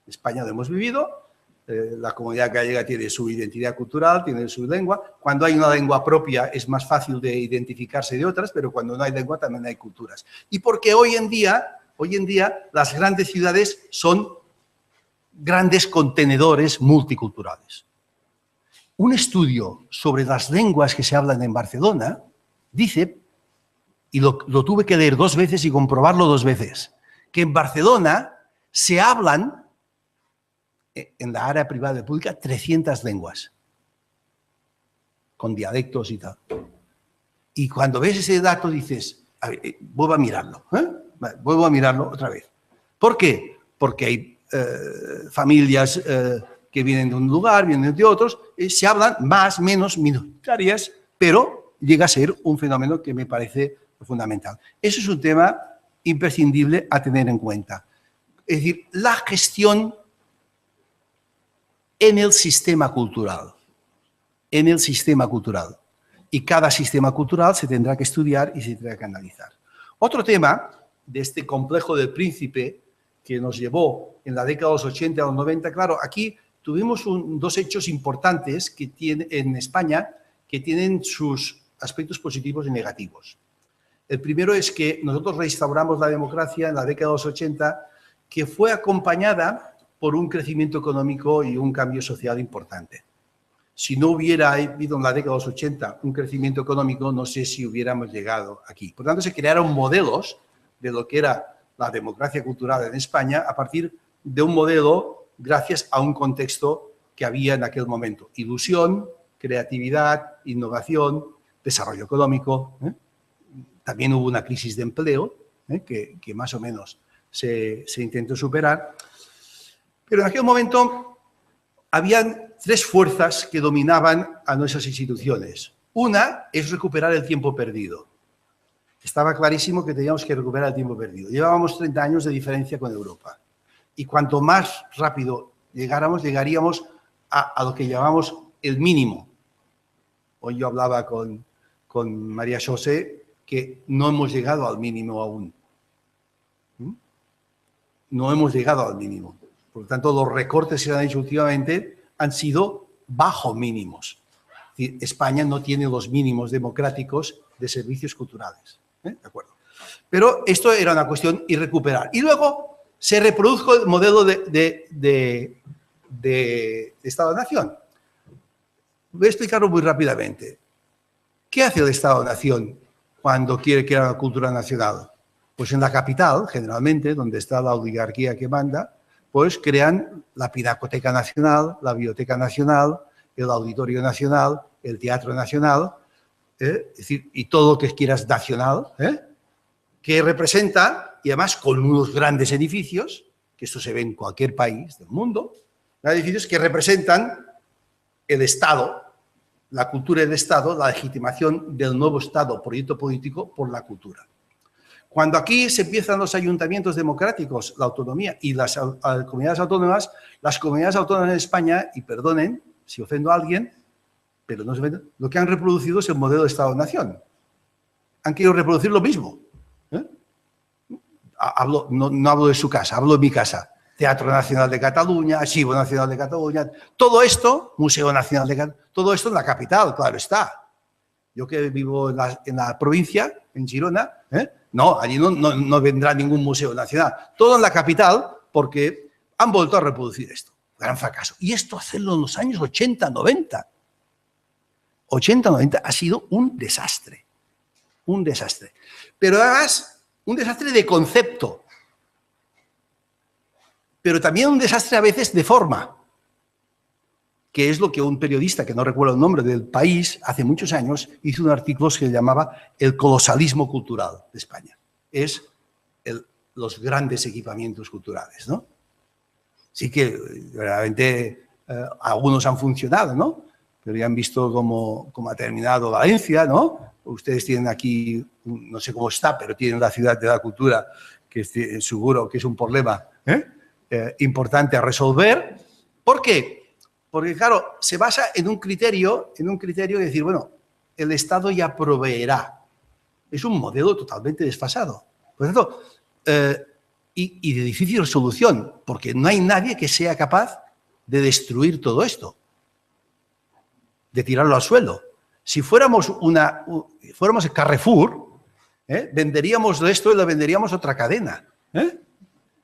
En España lo hemos vivido. La comunidad gallega tiene su identidad cultural, tiene su lengua. Cuando hay una lengua propia es más fácil de identificarse de otras, pero cuando no hay lengua también hay culturas. Y porque hoy en día las grandes ciudades son grandes contenedores multiculturales. Un estudio sobre las lenguas que se hablan en Barcelona dice, y lo tuve que leer 2 veces y comprobarlo 2 veces, que en Barcelona se hablan en la área privada y pública 300 lenguas, con dialectos y tal. Y cuando ves ese dato dices, a ver, vuelvo a mirarlo, vuelvo a mirarlo otra vez. ¿Por qué? Porque hay familias que vienen de un lugar, vienen de otros, se hablan más, menos minoritarias, pero llega a ser un fenómeno que me parece fundamental. Eso es un tema imprescindible a tener en cuenta. Es decir, la gestión en el sistema cultural. En el sistema cultural. Y cada sistema cultural se tendrá que estudiar y se tendrá que analizar. Otro tema de este complejo del príncipe que nos llevó en la década de los 80 a los 90, claro, aquí tuvimos 2 hechos importantes que en España que tienen sus aspectos positivos y negativos. El primero es que nosotros restauramos la democracia en la década de los 80, que fue acompañada por un crecimiento económico y un cambio social importante. Si no hubiera habido en la década de los 80 un crecimiento económico, no sé si hubiéramos llegado aquí. Por tanto, se crearon modelos de lo que era la democracia cultural en España a partir de un modelo gracias a un contexto que había en aquel momento. Ilusión, creatividad, innovación, desarrollo económico. También hubo una crisis de empleo que más o menos se intentó superar. Pero en aquel momento habían 3 fuerzas que dominaban a nuestras instituciones. Una es recuperar el tiempo perdido. Estaba clarísimo que teníamos que recuperar el tiempo perdido. Llevábamos 30 años de diferencia con Europa. Y cuanto más rápido llegaríamos a lo que llamamos el mínimo. Hoy yo hablaba con María José que no hemos llegado al mínimo aún. No hemos llegado al mínimo. Por lo tanto, los recortes que se han hecho últimamente han sido bajo mínimos. Es decir, España no tiene los mínimos democráticos de servicios culturales. ¿De acuerdo? Pero esto era una cuestión y recuperar. Y luego se reprodujo el modelo de Estado-Nación. Voy a explicarlo muy rápidamente. ¿Qué hace el Estado-Nación cuando quiere crear una cultura nacional? Pues en la capital, generalmente, donde está la oligarquía que manda, pues crean la Pinacoteca Nacional, la Biblioteca Nacional, el Auditorio Nacional, el Teatro Nacional, es decir, y todo lo que quieras nacional, que representa, y además con unos grandes edificios, que esto se ve en cualquier país del mundo, edificios que representan el Estado, la cultura del Estado, la legitimación del nuevo Estado, proyecto político por la cultura. Cuando aquí se empiezan los ayuntamientos democráticos, la autonomía y las comunidades autónomas en España, y perdonen si ofendo a alguien, pero no se ofenden, lo que han reproducido es el modelo de Estado-Nación. Han querido reproducir lo mismo. No hablo de su casa, hablo de mi casa. Teatro Nacional de Cataluña, Archivo Nacional de Cataluña, todo esto, Museo Nacional de Cataluña, todo esto en la capital, claro está. Yo que vivo en la provincia, en Girona, no, allí no vendrá ningún museo nacional. Todo en la capital porque han vuelto a reproducir esto. Gran fracaso. Y esto hacerlo en los años 80, 90. 80, 90 ha sido un desastre. Un desastre. Pero además, un desastre de concepto. pero también un desastre a veces de forma, que es lo que un periodista, que no recuerdo el nombre, del País, hace muchos años, hizo un artículo que se llamaba El colosalismo cultural de España. Es los grandes equipamientos culturales, ¿no? Sí que realmente algunos han funcionado, ¿no? Pero ya han visto cómo ha terminado Valencia, ¿no? Ustedes tienen aquí, no sé cómo está, pero tienen la ciudad de la cultura, que seguro que es un problema importante a resolver. ¿Por qué? Porque, claro, se basa en un criterio de decir, bueno, el Estado ya proveerá. Es un modelo totalmente desfasado. Por lo tanto, y de difícil resolución, porque no hay nadie que sea capaz de destruir todo esto, de tirarlo al suelo. Si fuéramos el Carrefour, venderíamos esto y lo venderíamos a otra cadena,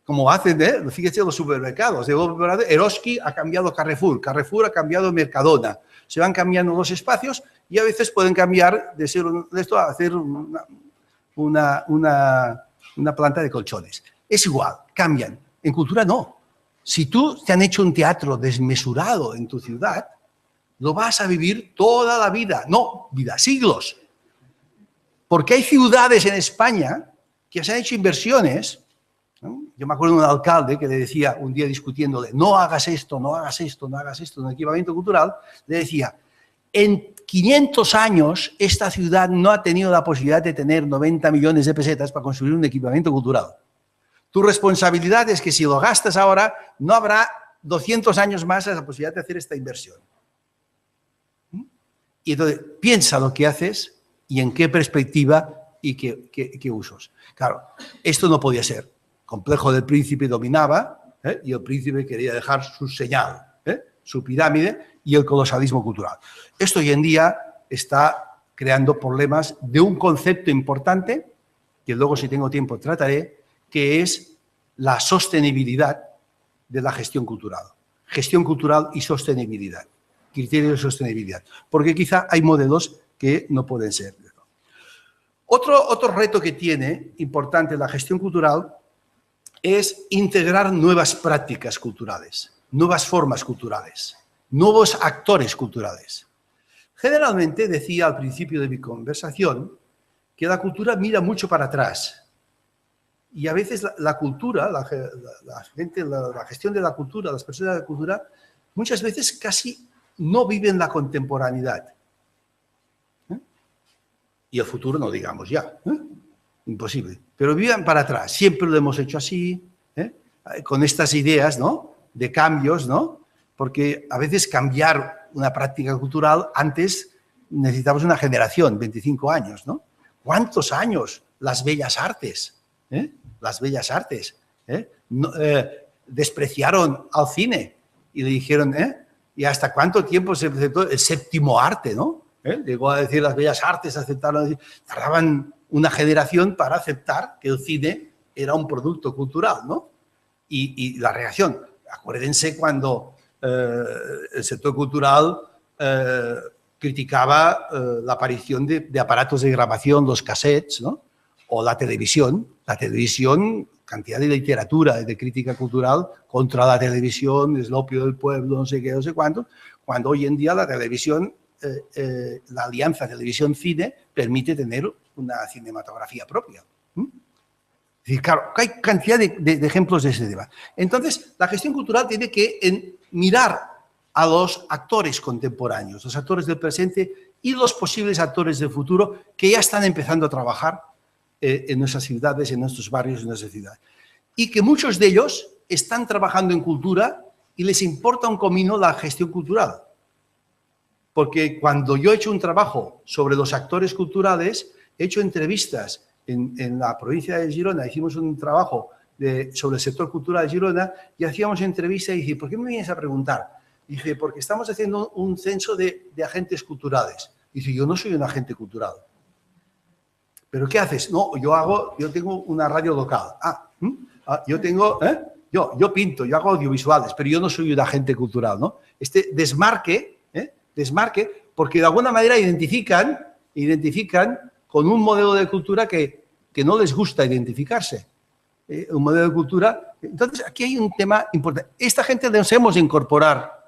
como hacen, fíjense, los supermercados. Eroski ha cambiado Carrefour, Carrefour ha cambiado Mercadona. Se van cambiando los espacios y a veces pueden cambiar de ser de esto a hacer una planta de colchones. Es igual, cambian. En cultura no. Si tú te han hecho un teatro desmesurado en tu ciudad, lo vas a vivir toda la vida. No, vida, siglos. Porque hay ciudades en España que se han hecho inversiones. ¿No? Yo me acuerdo de un alcalde que le decía un día discutiéndole, no hagas esto, no hagas esto, no hagas esto en el equipamiento cultural, le decía, en 500 años esta ciudad no ha tenido la posibilidad de tener 90 millones de pesetas para construir un equipamiento cultural. Tu responsabilidad es que si lo gastas ahora, no habrá 200 años más la posibilidad de hacer esta inversión. Y entonces, piensa lo que haces y en qué perspectiva y qué usos. Claro, esto no podía ser. Complejo del Príncipe dominaba y el príncipe quería dejar su señal, su pirámide y el colosalismo cultural. Esto hoy en día está creando problemas de un concepto importante, que luego si tengo tiempo trataré, que es la sostenibilidad de la gestión cultural. Gestión cultural y sostenibilidad. Criterios de sostenibilidad. Porque quizá hay modelos que no pueden ser. Otro reto que tiene importante la gestión cultural es integrar nuevas prácticas culturales, nuevas formas culturales, nuevos actores culturales. Generalmente, decía al principio de mi conversación, que la cultura mira mucho para atrás. Y a veces la cultura, la gestión de la cultura, las personas de la cultura, muchas veces casi no viven la contemporaneidad. Y el futuro no digamos ya. Imposible. Pero vivan para atrás. Siempre lo hemos hecho así, con estas ideas, ¿no?, de cambios, ¿no? Porque a veces cambiar una práctica cultural, antes necesitamos una generación, 25 años, ¿no? ¿Cuántos años? Las bellas artes, las bellas artes, despreciaron al cine y le dijeron, ¿y hasta cuánto tiempo se aceptó el séptimo arte, ¿no? Llegó a decir las bellas artes, aceptaron, tardaban una generación para aceptar que el cine era un producto cultural, ¿no? Y la reacción, acuérdense cuando el sector cultural criticaba la aparición de aparatos de grabación, los cassettes, ¿no? O la televisión, cantidad de literatura, de crítica cultural contra la televisión, es el opio del pueblo, no sé qué, no sé cuánto, cuando hoy en día la televisión, la alianza televisión-cine permite tener una cinematografía propia. Es decir, claro, hay cantidad de ejemplos de ese tema. Entonces, la gestión cultural tiene que mirar a los actores contemporáneos, los actores del presente y los posibles actores del futuro que ya están empezando a trabajar en nuestras ciudades, en nuestros barrios, en nuestra ciudad. Y que muchos de ellos están trabajando en cultura y les importa un comino la gestión cultural. Porque cuando yo he hecho un trabajo sobre los actores culturales, he hecho entrevistas en la provincia de Girona, hicimos un trabajo sobre el sector cultural de Girona y hacíamos entrevistas y dije, ¿por qué me vienes a preguntar? Dije, porque estamos haciendo un censo de agentes culturales. Dice, yo no soy un agente cultural. ¿Pero qué haces? No, yo tengo una radio local. Yo tengo, yo pinto, yo hago audiovisuales, pero yo no soy un agente cultural, ¿no? Este desmarque, porque de alguna manera identifican con un modelo de cultura que no les gusta identificarse. Un modelo de cultura Entonces, aquí hay un tema importante. Esta gente nos hemos de incorporar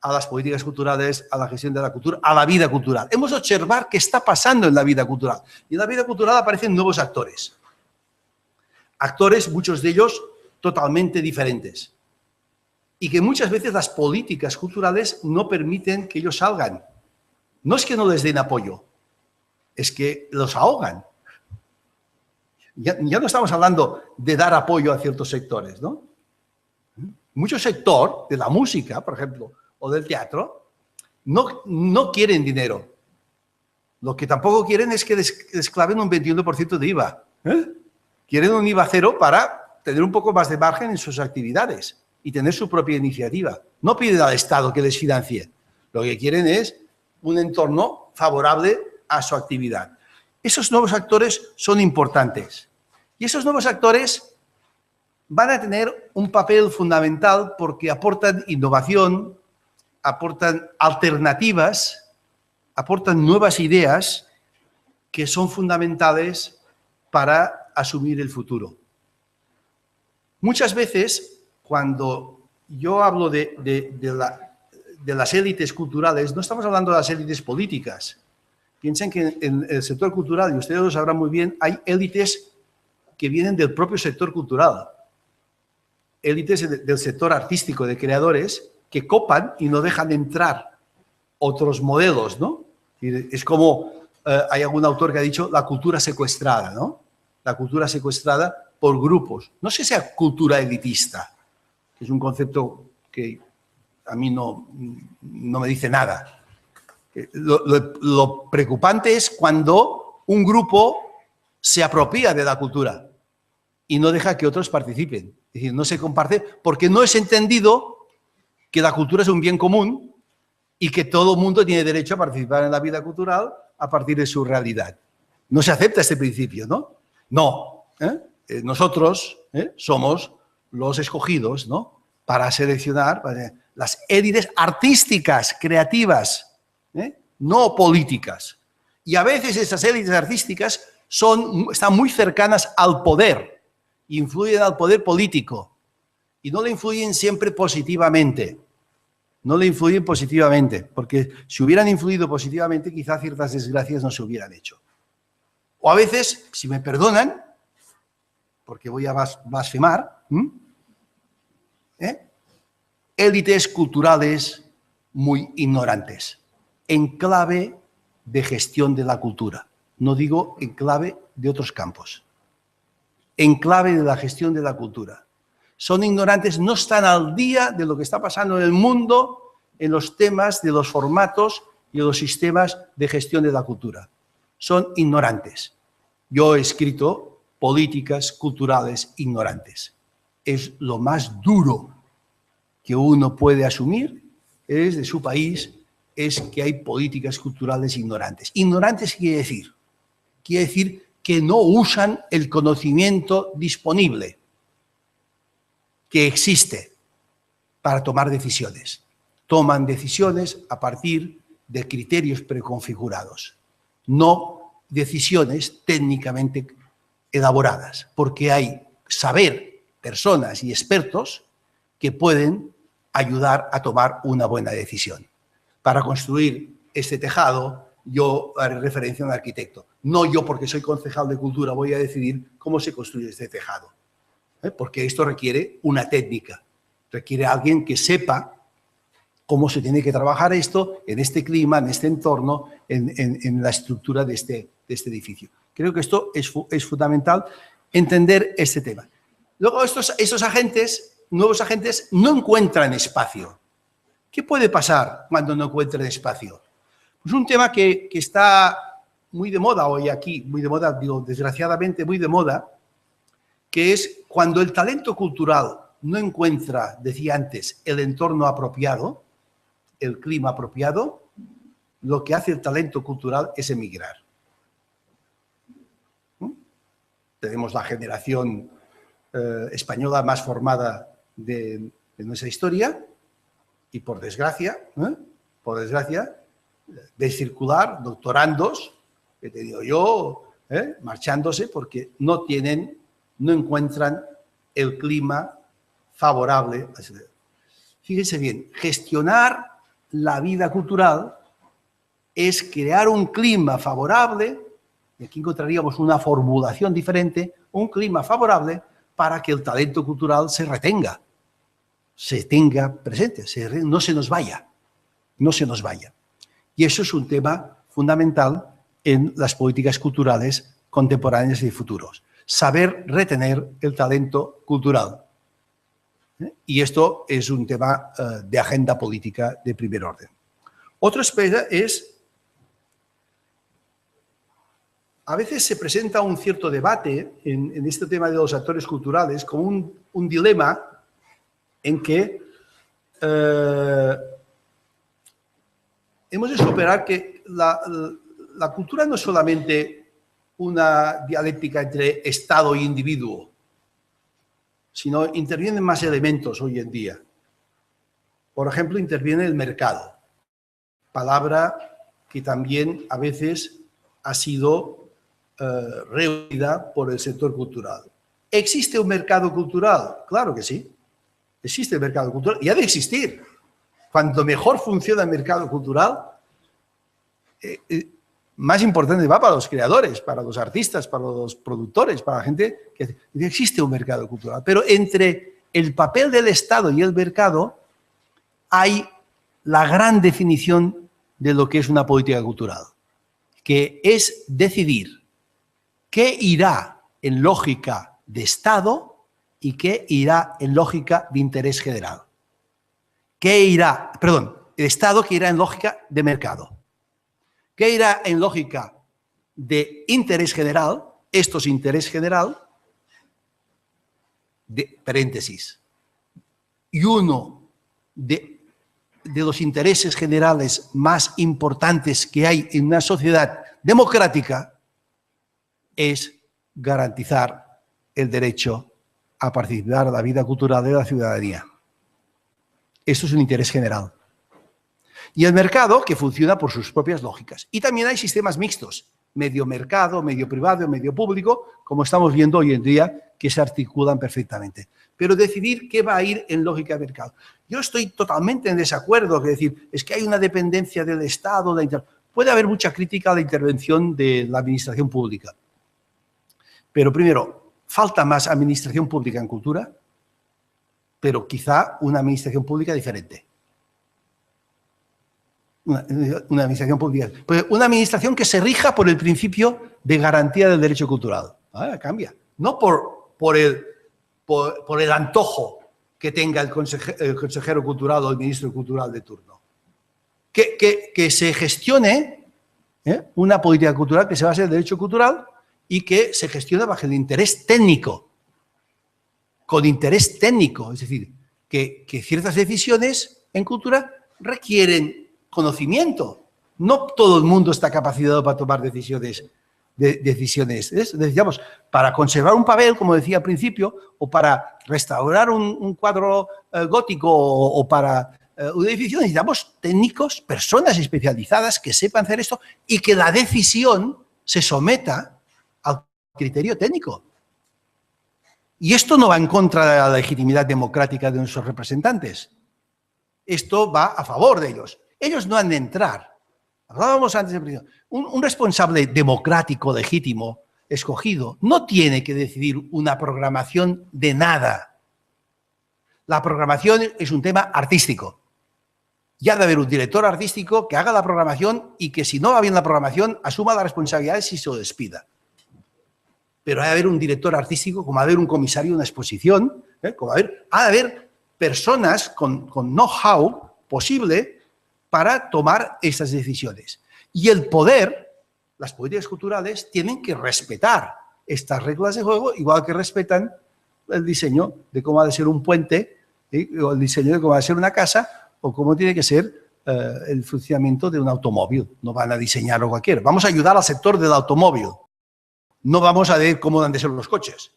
a las políticas culturales, a la gestión de la cultura, a la vida cultural. Hemos de observar qué está pasando en la vida cultural. Y en la vida cultural aparecen nuevos actores. Actores, muchos de ellos, totalmente diferentes. Y que muchas veces las políticas culturales no permiten que ellos salgan. No es que no les den apoyo, es que los ahogan. Ya no estamos hablando de dar apoyo a ciertos sectores, ¿no? Mucho sector de la música, por ejemplo, o del teatro, no quieren dinero. Lo que tampoco quieren es que les claven un 21% de IVA. Quieren un IVA cero para tener un poco más de margen en sus actividades y tener su propia iniciativa. No piden al Estado que les financie. Lo que quieren es un entorno favorable a su actividad. Esos nuevos actores son importantes. Y esos nuevos actores van a tener un papel fundamental porque aportan innovación, aportan alternativas, aportan nuevas ideas que son fundamentales para asumir el futuro. Muchas veces, cuando yo hablo de las élites culturales, no estamos hablando de las élites políticas. Piensen que en el sector cultural, y ustedes lo sabrán muy bien, hay élites que vienen del propio sector cultural. Élites del sector artístico, de creadores, que copan y no dejan entrar otros modelos, ¿no? Es como, hay algún autor que ha dicho, la cultura secuestrada, ¿no? La cultura secuestrada por grupos. No sé si sea cultura elitista, que es un concepto que a mí no me dice nada. Lo preocupante es cuando un grupo se apropia de la cultura y no deja que otros participen. Es decir, no se comparte porque no es entendido que la cultura es un bien común y que todo el mundo tiene derecho a participar en la vida cultural a partir de su realidad. No se acepta este principio, ¿no? No. Nosotros somos los escogidos, ¿no? Para seleccionar las élites artísticas, creativas, no políticas. Y a veces esas élites artísticas están muy cercanas al poder, influyen al poder político y no le influyen siempre positivamente. No le influyen positivamente, porque si hubieran influido positivamente, quizá ciertas desgracias no se hubieran hecho. O a veces, si me perdonan, porque voy a blasfemar, élites culturales muy ignorantes, en clave de gestión de la cultura. No digo en clave de otros campos. En clave de la gestión de la cultura. Son ignorantes, no están al día de lo que está pasando en el mundo, en los temas de los formatos y los sistemas de gestión de la cultura. Son ignorantes. Yo he escrito políticas culturales ignorantes. Es lo más duro que uno puede asumir es de su país, es que hay políticas culturales ignorantes. Ignorantes quiere decir que no usan el conocimiento disponible que existe para tomar decisiones. Toman decisiones a partir de criterios preconfigurados, no decisiones técnicamente elaboradas, porque hay saber, personas y expertos que pueden ayudar a tomar una buena decisión. Para construir este tejado, yo haré referencia a un arquitecto. No yo, porque soy concejal de cultura, voy a decidir cómo se construye este tejado. Porque esto requiere una técnica, requiere alguien que sepa cómo se tiene que trabajar esto en este clima, en este entorno, en la estructura de este edificio. Creo que esto es fundamental, entender este tema. Luego, estos agentes, nuevos agentes, no encuentran espacio. ¿Qué puede pasar cuando no encuentran espacio? Pues un tema que está muy de moda hoy aquí, muy de moda, digo, desgraciadamente muy de moda, que es cuando el talento cultural no encuentra, decía antes, el entorno apropiado, el clima apropiado, lo que hace el talento cultural es emigrar. Tenemos la generación española más formada de nuestra historia y por desgracia, de circular doctorandos, que te digo yo, marchándose porque no encuentran el clima favorable. Fíjense bien, gestionar la vida cultural es crear un clima favorable, y aquí encontraríamos una formulación diferente, un clima favorable para que el talento cultural se retenga, se tenga presente, no se nos vaya, no se nos vaya. Y eso es un tema fundamental en las políticas culturales contemporáneas y futuros. Saber retener el talento cultural. Y esto es un tema de agenda política de primer orden. Otro aspecto es, a veces se presenta un cierto debate en este tema de los actores culturales como un dilema en que hemos de superar que la cultura no es solamente una dialéctica entre Estado e individuo, sino intervienen más elementos hoy en día. Por ejemplo, interviene el mercado, palabra que también a veces ha sido rehuida por el sector cultural. ¿Existe un mercado cultural? Claro que sí. Existe el mercado cultural y ha de existir. Cuanto mejor funciona el mercado cultural, más importante va para los creadores, para los artistas, para los productores, para la gente que existe un mercado cultural. Pero entre el papel del Estado y el mercado hay la gran definición de lo que es una política cultural, que es decidir qué irá en lógica de Estado y qué irá en lógica de interés general. El Estado que irá en lógica de mercado. ¿Qué irá en lógica de interés general? Esto es interés general, de paréntesis. Y uno de los intereses generales más importantes que hay en una sociedad democrática es garantizar el derecho a participar en la vida cultural de la ciudadanía. Esto es un interés general. Y el mercado que funciona por sus propias lógicas. Y también hay sistemas mixtos, medio mercado, medio privado, medio público, como estamos viendo hoy en día, que se articulan perfectamente. Pero decidir qué va a ir en lógica de mercado. Yo estoy totalmente en desacuerdo, que decir, es que hay una dependencia del Estado. Puede haber mucha crítica a la intervención de la administración pública. Pero primero, falta más administración pública en cultura, pero quizá una administración pública diferente. Una administración pública. Pues una administración que se rija por el principio de garantía del derecho cultural. Cambia. No por el antojo que tenga el consejero cultural o el ministro cultural de turno. Que se gestione una política cultural que se base en el derecho cultural y que se gestione bajo el interés técnico. Con interés técnico. Es decir, que ciertas decisiones en cultura requieren conocimiento. No todo el mundo está capacitado para tomar decisiones. Decíamos, para conservar un papel, como decía al principio, o para restaurar un cuadro gótico o para un edificio, necesitamos técnicos, personas especializadas que sepan hacer esto y que la decisión se someta al criterio técnico. Y esto no va en contra de la legitimidad democrática de nuestros representantes. Esto va a favor de ellos. Ellos no han de entrar. Hablábamos antes de un responsable democrático, legítimo, escogido, no tiene que decidir una programación de nada. La programación es un tema artístico. Y ha de haber un director artístico que haga la programación y que si no va bien la programación, asuma las responsabilidades y se lo despida. Pero ha de haber un director artístico, como ha de haber un comisario de una exposición, ha de haber personas con know-how posible para tomar esas decisiones. Y el poder, las políticas culturales, tienen que respetar estas reglas de juego, igual que respetan el diseño de cómo ha de ser un puente, o el diseño de cómo ha de ser una casa, o cómo tiene que ser el funcionamiento de un automóvil. No van a diseñarlo cualquiera. Vamos a ayudar al sector del automóvil. No vamos a ver cómo han de ser los coches.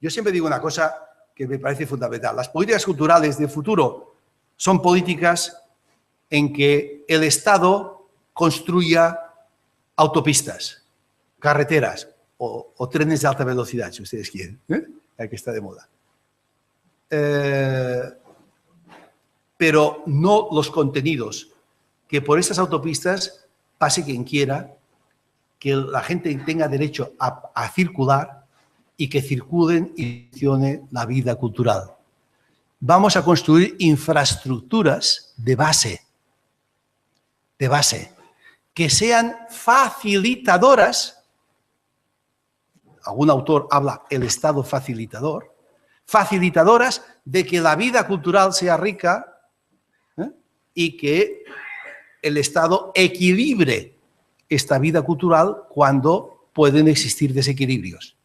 Yo siempre digo una cosa que me parece fundamental. Las políticas culturales del futuro son políticas en que el Estado construya autopistas, carreteras o trenes de alta velocidad, si ustedes quieren, que está de moda. pero no los contenidos. Que por estas autopistas pase quien quiera, que la gente tenga derecho a circular y que circulen y funcione la vida cultural. Vamos a construir infraestructuras de base, que sean facilitadoras. Algún autor habla el Estado facilitador, facilitadoras de que la vida cultural sea rica, y que el Estado equilibre esta vida cultural cuando pueden existir desequilibrios.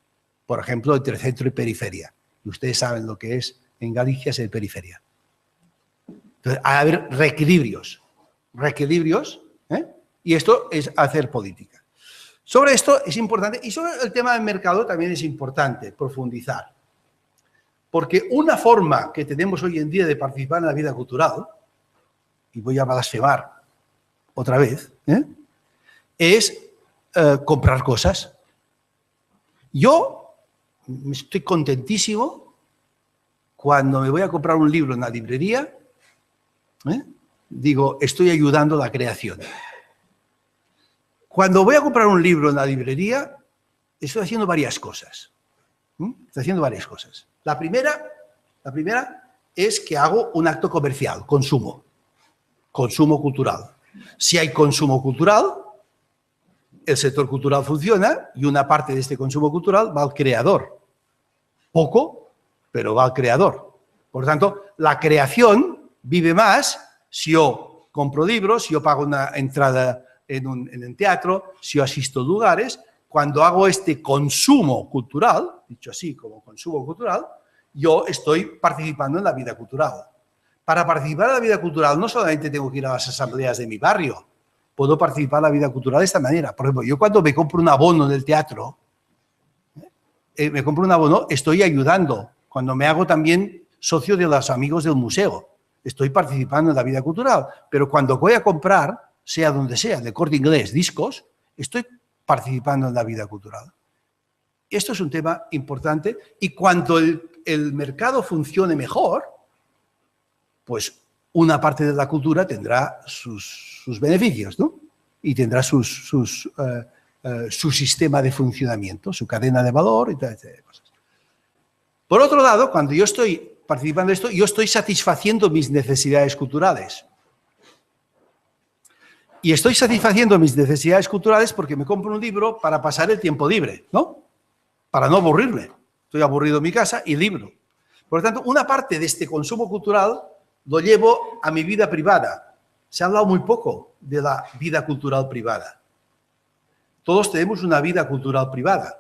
Por ejemplo, entre centro y periferia. Y ustedes saben lo que es en Galicia ser periferia. Entonces, ha de haber reequilibrios. Y esto es hacer política. Sobre esto es importante, y sobre el tema del mercado también es importante profundizar. Porque una forma que tenemos hoy en día de participar en la vida cultural, y voy a blasfemar otra vez, es comprar cosas. Yo estoy contentísimo cuando me voy a comprar un libro en la librería, digo, estoy ayudando a la creación. Cuando voy a comprar un libro en la librería, estoy haciendo varias cosas. La primera es que hago un acto comercial, consumo cultural. Si hay consumo cultural, el sector cultural funciona y una parte de este consumo cultural va al creador. Poco, pero va al creador. Por lo tanto, la creación vive más si yo compro libros, si yo pago una entrada en un teatro, si yo asisto a lugares. Cuando hago este consumo cultural, dicho así como consumo cultural, yo estoy participando en la vida cultural. Para participar en la vida cultural no solamente tengo que ir a las asambleas de mi barrio, puedo participar en la vida cultural de esta manera. Por ejemplo, yo cuando me compro un abono en el teatro, estoy ayudando. Cuando me hago también socio de los amigos del museo, estoy participando en la vida cultural. Pero cuando voy a comprar, sea donde sea, de Corte Inglés, discos, estoy participando en la vida cultural. Esto es un tema importante y cuando el mercado funcione mejor, pues una parte de la cultura tendrá sus beneficios, ¿no? Y tendrá su sistema de funcionamiento, su cadena de valor y tal, cosas. Por otro lado, cuando yo estoy participando en esto, yo estoy satisfaciendo mis necesidades culturales. Y estoy satisfaciendo mis necesidades culturales porque me compro un libro para pasar el tiempo libre, ¿no? Para no aburrirme. Estoy aburrido en mi casa y libro. Por lo tanto, una parte de este consumo cultural lo llevo a mi vida privada. Se ha hablado muy poco de la vida cultural privada. Todos tenemos una vida cultural privada.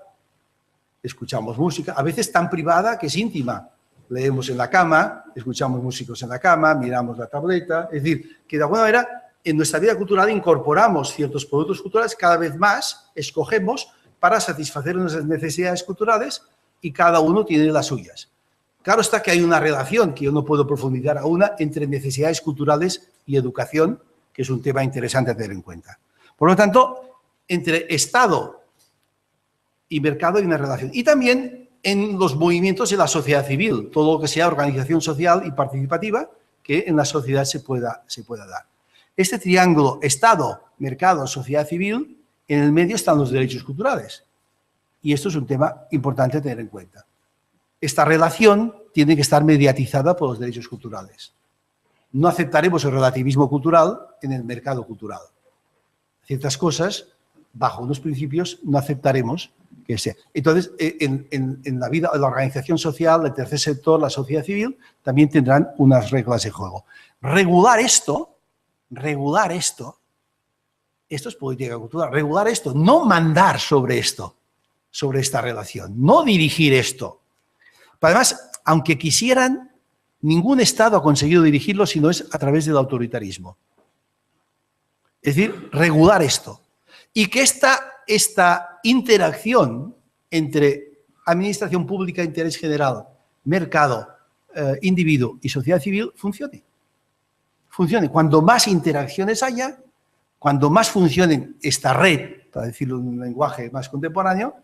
Escuchamos música, a veces tan privada que es íntima. Leemos en la cama, escuchamos músicos en la cama, miramos la tableta. Es decir, que de alguna manera en nuestra vida cultural incorporamos ciertos productos culturales, cada vez más escogemos para satisfacer nuestras necesidades culturales y cada uno tiene las suyas. Claro está que hay una relación, que yo no puedo profundizar aún, entre necesidades culturales y educación, que es un tema interesante a tener en cuenta. Por lo tanto, entre Estado y mercado hay una relación. Y también en los movimientos de la sociedad civil, todo lo que sea organización social y participativa, que en la sociedad se pueda dar. Este triángulo Estado, mercado, sociedad civil, en el medio están los derechos culturales. Y esto es un tema importante a tener en cuenta. Esta relación tiene que estar mediatizada por los derechos culturales. No aceptaremos el relativismo cultural en el mercado cultural. Ciertas cosas, bajo unos principios, no aceptaremos que sea. Entonces, en la vida, en la organización social, el tercer sector, la sociedad civil, también tendrán unas reglas de juego. Regular esto es política cultural. Regular esto, no mandar sobre esto, sobre esta relación, no dirigir esto. Además, aunque quisieran, ningún Estado ha conseguido dirigirlo si no es a través del autoritarismo. Es decir, regular esto. Y que esta interacción entre administración pública, interés general, mercado, individuo y sociedad civil funcione. Cuando más interacciones haya, cuando más funcione esta red, para decirlo en un lenguaje más contemporáneo,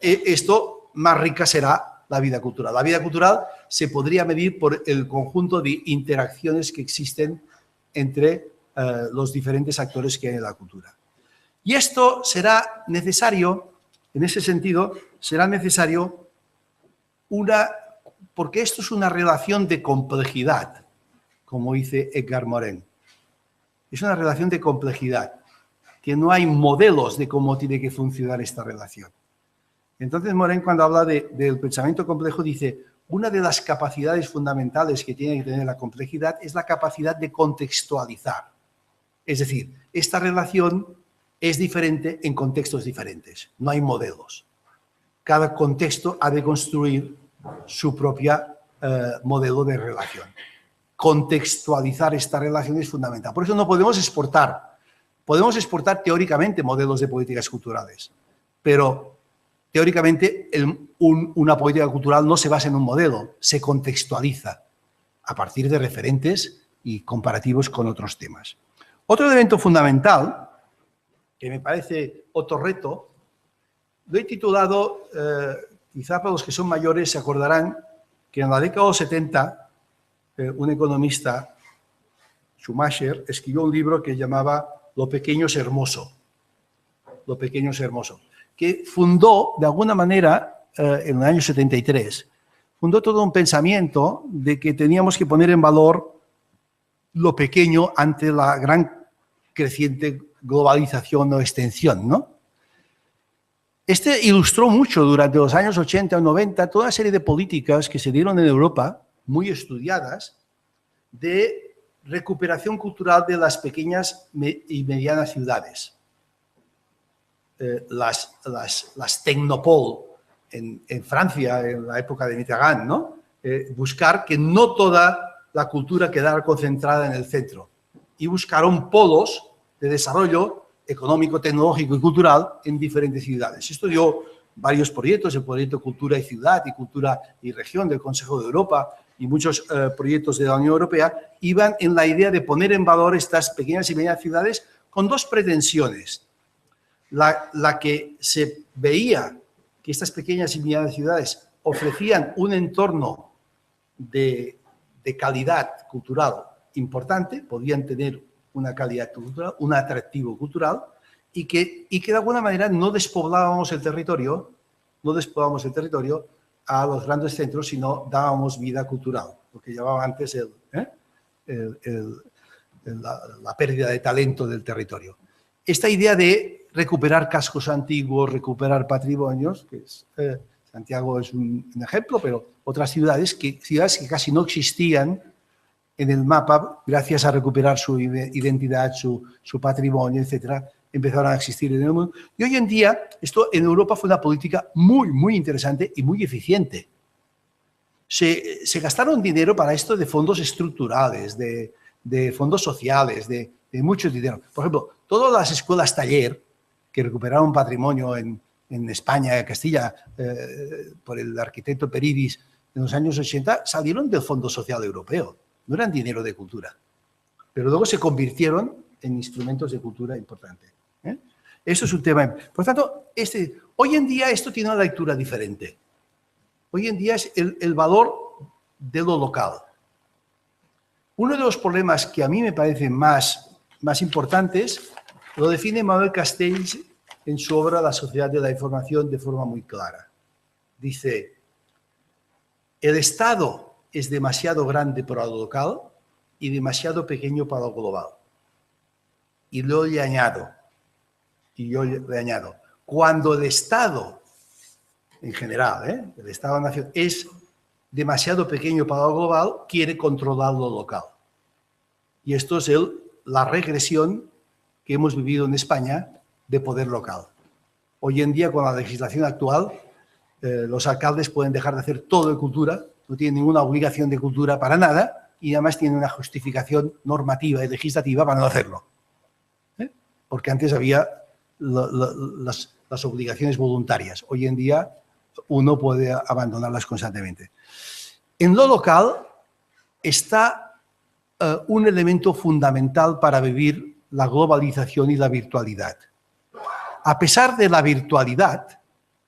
esto más rica será la vida cultural. La vida cultural se podría medir por el conjunto de interacciones que existen entre los diferentes actores que hay en la cultura. Y esto será necesario, en ese sentido, será necesario porque esto es una relación de complejidad, como dice Edgar Morin. Es una relación de complejidad, que no hay modelos de cómo tiene que funcionar esta relación. Entonces Morin, cuando habla del pensamiento complejo, dice, una de las capacidades fundamentales que tiene que tener la complejidad es la capacidad de contextualizar. Es decir, esta relación es diferente en contextos diferentes, no hay modelos. Cada contexto ha de construir su propia modelo de relación. Contextualizar esta relación es fundamental. Por eso no podemos exportar. Podemos exportar teóricamente modelos de políticas culturales, pero teóricamente una política cultural no se basa en un modelo, se contextualiza a partir de referentes y comparativos con otros temas. Otro elemento fundamental, que me parece otro reto, lo he titulado, quizá para los que son mayores se acordarán, que en la década de los 70 un economista, Schumacher, escribió un libro que llamaba Lo pequeño es hermoso. Lo pequeño es hermoso. Que fundó, de alguna manera, en el año 73, fundó todo un pensamiento de que teníamos que poner en valor lo pequeño ante la gran creciente globalización o extensión, ¿no? Este ilustró mucho durante los años 80 o 90 toda una serie de políticas que se dieron en Europa, muy estudiadas, de recuperación cultural de las pequeñas y medianas ciudades. Las Technopole en Francia, en la época de Mitterrand, ¿no? Buscar que no toda la cultura quedara concentrada en el centro y buscaron polos de desarrollo económico, tecnológico y cultural en diferentes ciudades. Esto dio varios proyectos, el proyecto Cultura y Ciudad y Cultura y Región del Consejo de Europa y muchos proyectos de la Unión Europea iban en la idea de poner en valor estas pequeñas y medianas ciudades con dos pretensiones. La que se veía que estas pequeñas y medianas ciudades ofrecían un entorno de calidad cultural importante, podían tener una calidad cultural, un atractivo cultural, y que de alguna manera no despoblábamos el territorio a los grandes centros, sino dábamos vida cultural, lo que llamaba antes la pérdida de talento del territorio. Esta idea de recuperar cascos antiguos, recuperar patrimonios, que Santiago es un ejemplo, pero otras ciudades que casi no existían en el mapa, gracias a recuperar su identidad, su patrimonio, etcétera, empezaron a existir en el mundo. Y hoy en día, esto en Europa fue una política muy, muy interesante y muy eficiente. Se gastaron dinero para esto de fondos estructurales, de fondos sociales, de mucho dinero. Por ejemplo, todas las escuelas taller que recuperaron patrimonio en España, en Castilla, por el arquitecto Peridis en los años 80, salieron del Fondo Social Europeo. No eran dinero de cultura, pero luego se convirtieron en instrumentos de cultura importante. Eso es un tema. Por tanto, hoy en día esto tiene una lectura diferente. Hoy en día es el valor de lo local. Uno de los problemas que a mí me parecen más importantes lo define Manuel Castells en su obra La sociedad de la información de forma muy clara. Dice, el Estado es demasiado grande para lo local y demasiado pequeño para lo global. Y yo le añado, cuando el Estado, en general, el Estado-nación, es demasiado pequeño para lo global, quiere controlar lo local. Y esto es la regresión que hemos vivido en España de poder local. Hoy en día, con la legislación actual, los alcaldes pueden dejar de hacer todo de cultura, no tienen ninguna obligación de cultura para nada y además tienen una justificación normativa y legislativa para no hacerlo. Porque antes había las obligaciones voluntarias. Hoy en día uno puede abandonarlas constantemente. En lo local está un elemento fundamental para vivir la globalización y la virtualidad. A pesar de la virtualidad,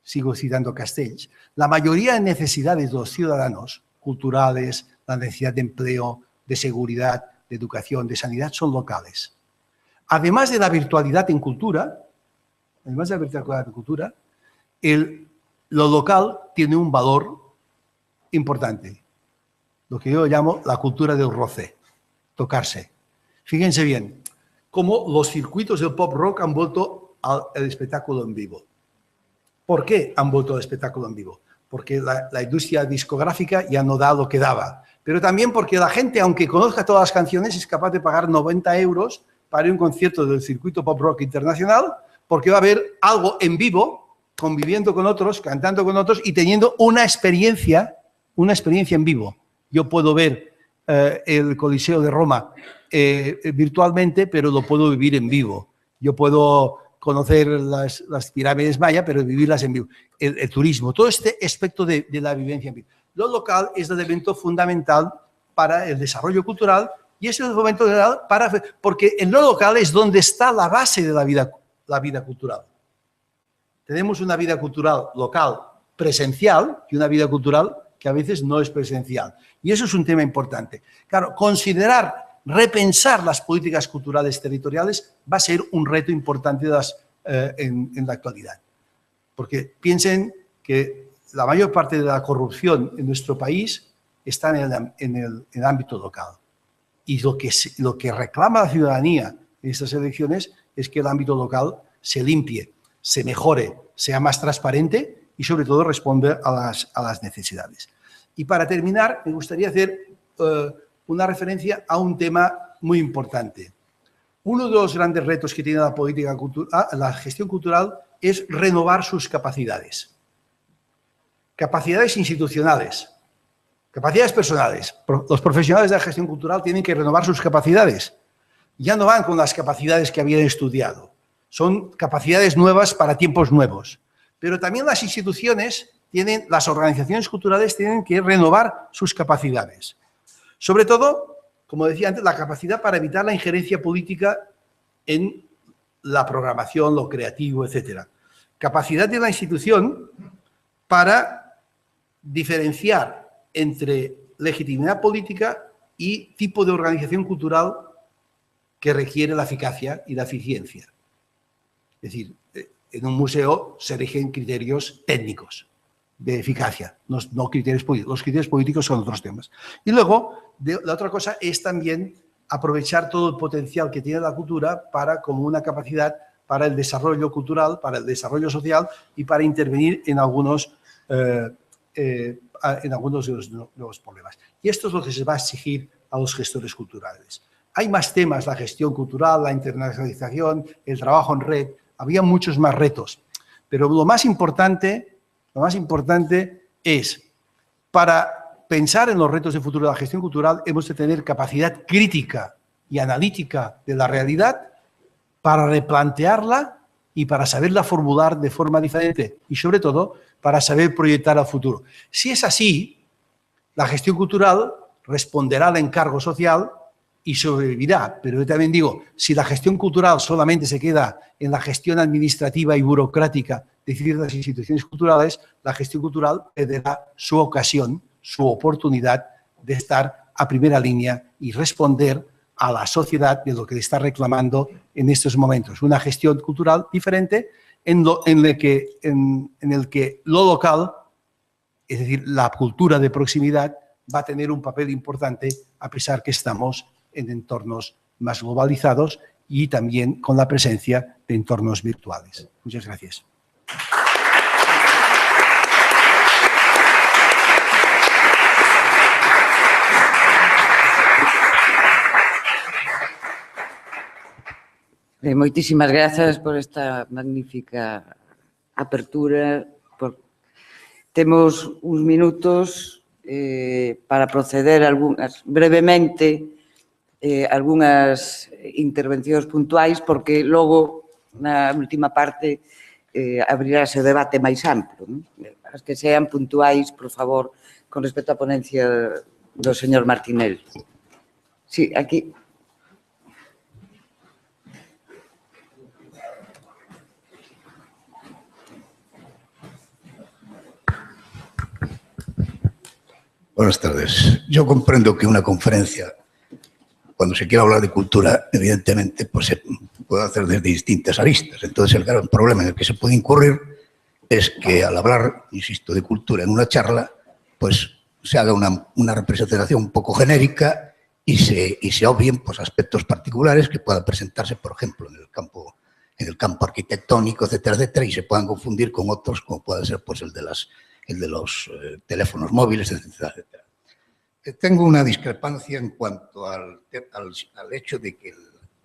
sigo citando Castells, la mayoría de necesidades de los ciudadanos culturales, la necesidad de empleo, de seguridad, de educación, de sanidad, son locales. Además de la virtualidad en cultura, lo local tiene un valor importante, lo que yo llamo la cultura del roce, tocarse. Fíjense bien, cómo los circuitos del pop rock han vuelto al espectáculo en vivo. ¿Por qué han vuelto al espectáculo en vivo? Porque la industria discográfica ya no da lo que daba, pero también porque la gente, aunque conozca todas las canciones, es capaz de pagar 90 euros para ir a un concierto del circuito pop rock internacional, porque va a haber algo en vivo, conviviendo con otros, cantando con otros y teniendo una experiencia en vivo. Yo puedo ver el Coliseo de Roma virtualmente, pero lo puedo vivir en vivo. Yo puedo conocer las pirámides mayas, pero vivirlas en vivo. El turismo, todo este aspecto de la vivencia en vivo. Lo local es el elemento fundamental para el desarrollo cultural y es el elemento fundamental porque en lo local es donde está la base de la vida cultural. Tenemos una vida cultural local presencial y una vida cultural que a veces no es presencial. Y eso es un tema importante. Claro, repensar las políticas culturales territoriales va a ser un reto importante en la actualidad. Porque piensen que la mayor parte de la corrupción en nuestro país está en el ámbito local. Y lo que reclama la ciudadanía en estas elecciones es que el ámbito local se limpie, se mejore, sea más transparente y sobre todo responda a las necesidades. Y para terminar, me gustaría hacer una referencia a un tema muy importante. Uno de los grandes retos que tiene la gestión cultural es renovar sus capacidades. Capacidades institucionales, capacidades personales. Los profesionales de la gestión cultural tienen que renovar sus capacidades. Ya no van con las capacidades que habían estudiado. Son capacidades nuevas para tiempos nuevos. Pero también las instituciones las organizaciones culturales tienen que renovar sus capacidades. Sobre todo, como decía antes, la capacidad para evitar la injerencia política en la programación, lo creativo, etc. Capacidad de la institución para diferenciar entre legitimidad política y tipo de organización cultural que requiere la eficacia y la eficiencia. Es decir, en un museo se rigen criterios técnicos de eficacia, no criterios políticos. Los criterios políticos son otros temas. Y luego, la otra cosa es también aprovechar todo el potencial que tiene la cultura como una capacidad para el desarrollo cultural, para el desarrollo social y para intervenir en algunos de los problemas. Y esto es lo que se va a exigir a los gestores culturales. Hay más temas, la gestión cultural, la internacionalización, el trabajo en red, había muchos más retos, pero lo más importante es, para pensar en los retos de futuro de la gestión cultural, hemos de tener capacidad crítica y analítica de la realidad para replantearla y para saberla formular de forma diferente y, sobre todo, para saber proyectar al futuro. Si es así, la gestión cultural responderá al encargo social y sobrevivirá. Pero yo también digo, si la gestión cultural solamente se queda en la gestión administrativa y burocrática de ciertas instituciones culturales, la gestión cultural perderá su ocasión, su oportunidad de estar a primera línea y responder a la sociedad de lo que le está reclamando en estos momentos. Una gestión cultural diferente en el que lo local, es decir, la cultura de proximidad, va a tener un papel importante a pesar que estamos en entornos más globalizados y también con la presencia de entornos virtuales. Muchas gracias. Moitísimas grazas por esta magnífica apertura. Temos uns minutos para proceder brevemente algunhas intervencións puntuais, porque logo, na última parte, abrirase o debate máis amplo. As que sean puntuais, por favor, con respecto á ponencia do señor Martinel. Sí, aquí. Buenas tardes. Yo comprendo que una conferencia, cuando se quiera hablar de cultura, evidentemente, pues se puede hacer desde distintas aristas. Entonces, el gran problema en el que se puede incurrir es que al hablar, insisto, de cultura en una charla, pues se haga una representación un poco genérica y se obvien pues, aspectos particulares que puedan presentarse, por ejemplo, en el campo arquitectónico, etcétera, etcétera, y se puedan confundir con otros, como puede ser pues, el de los teléfonos móviles, etcétera, etcétera. Tengo una discrepancia en cuanto al hecho de que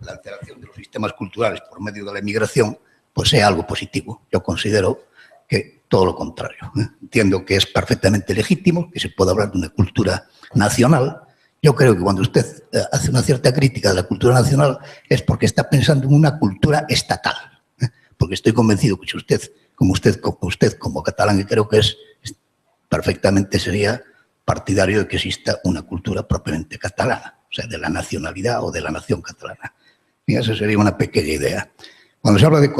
la alteración de los sistemas culturales por medio de la emigración pues sea algo positivo. Yo considero que todo lo contrario. Entiendo que es perfectamente legítimo que se pueda hablar de una cultura nacional. Yo creo que cuando usted hace una cierta crítica de la cultura nacional es porque está pensando en una cultura estatal. Porque estoy convencido que si usted, como catalán, que creo que es, perfectamente sería partidario de que exista una cultura propiamente catalana, o sea, de la nacionalidad o de la nación catalana. Y esa sería una pequeña idea. Cuando se habla de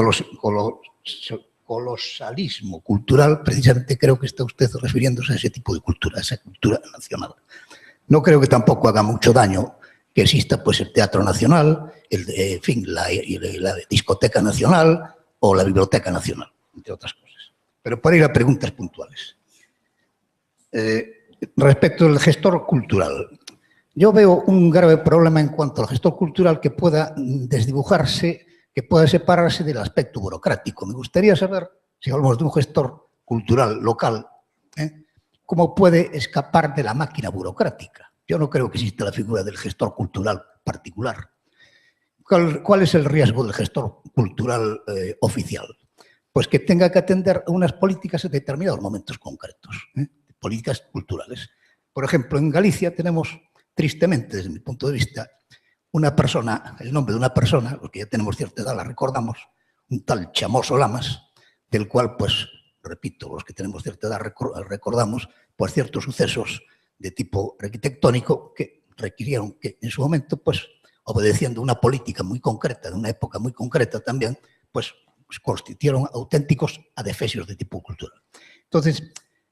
colosalismo cultural, precisamente creo que está usted refiriéndose a ese tipo de cultura, a esa cultura nacional. No creo que tampoco haga mucho daño que exista pues, el Teatro Nacional, en fin, la Discoteca Nacional o la Biblioteca Nacional, entre otras cosas. Pero para ir a preguntas puntuales. Respecto del gestor cultural, yo veo un grave problema en cuanto al gestor cultural que pueda desdibujarse, que pueda separarse del aspecto burocrático. Me gustaría saber, si hablamos de un gestor cultural local, cómo puede escapar de la máquina burocrática. Yo no creo que exista la figura del gestor cultural particular. ¿Cuál es el riesgo del gestor cultural oficial? Pues que tenga que atender a unas políticas en determinados momentos concretos, políticas culturales. Por ejemplo, en Galicia tenemos, tristemente, desde mi punto de vista, una persona, el nombre de una persona, porque ya tenemos cierta edad, la recordamos, un tal Chamoso Lamas, del cual, pues, repito, los que tenemos cierta edad recordamos, pues, ciertos sucesos de tipo arquitectónico que requirieron que, en su momento, pues, obedeciendo una política muy concreta, de una época muy concreta también, pues, constituyeron auténticos adefesios de tipo cultural. Entonces,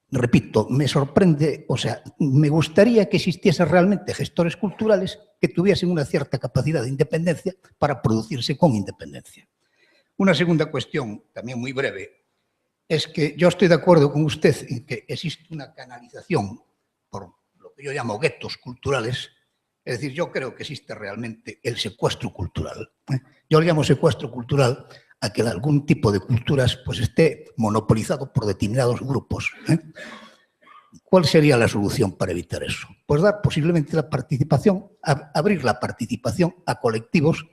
repito, me sorprende, o sea, me gustaría que existiesen realmente gestores culturales que tuviesen una cierta capacidad de independencia para producirse con independencia. Una segunda cuestión, también muy breve, es que yo estoy de acuerdo con usted en que existe una canalización por lo que yo llamo guetos culturales, es decir, yo creo que existe realmente el secuestro cultural. Yo le llamo secuestro cultural a que algún tipo de culturas pues, esté monopolizado por determinados grupos. ¿Cuál sería la solución para evitar eso? Pues dar posiblemente la participación, abrir la participación a colectivos,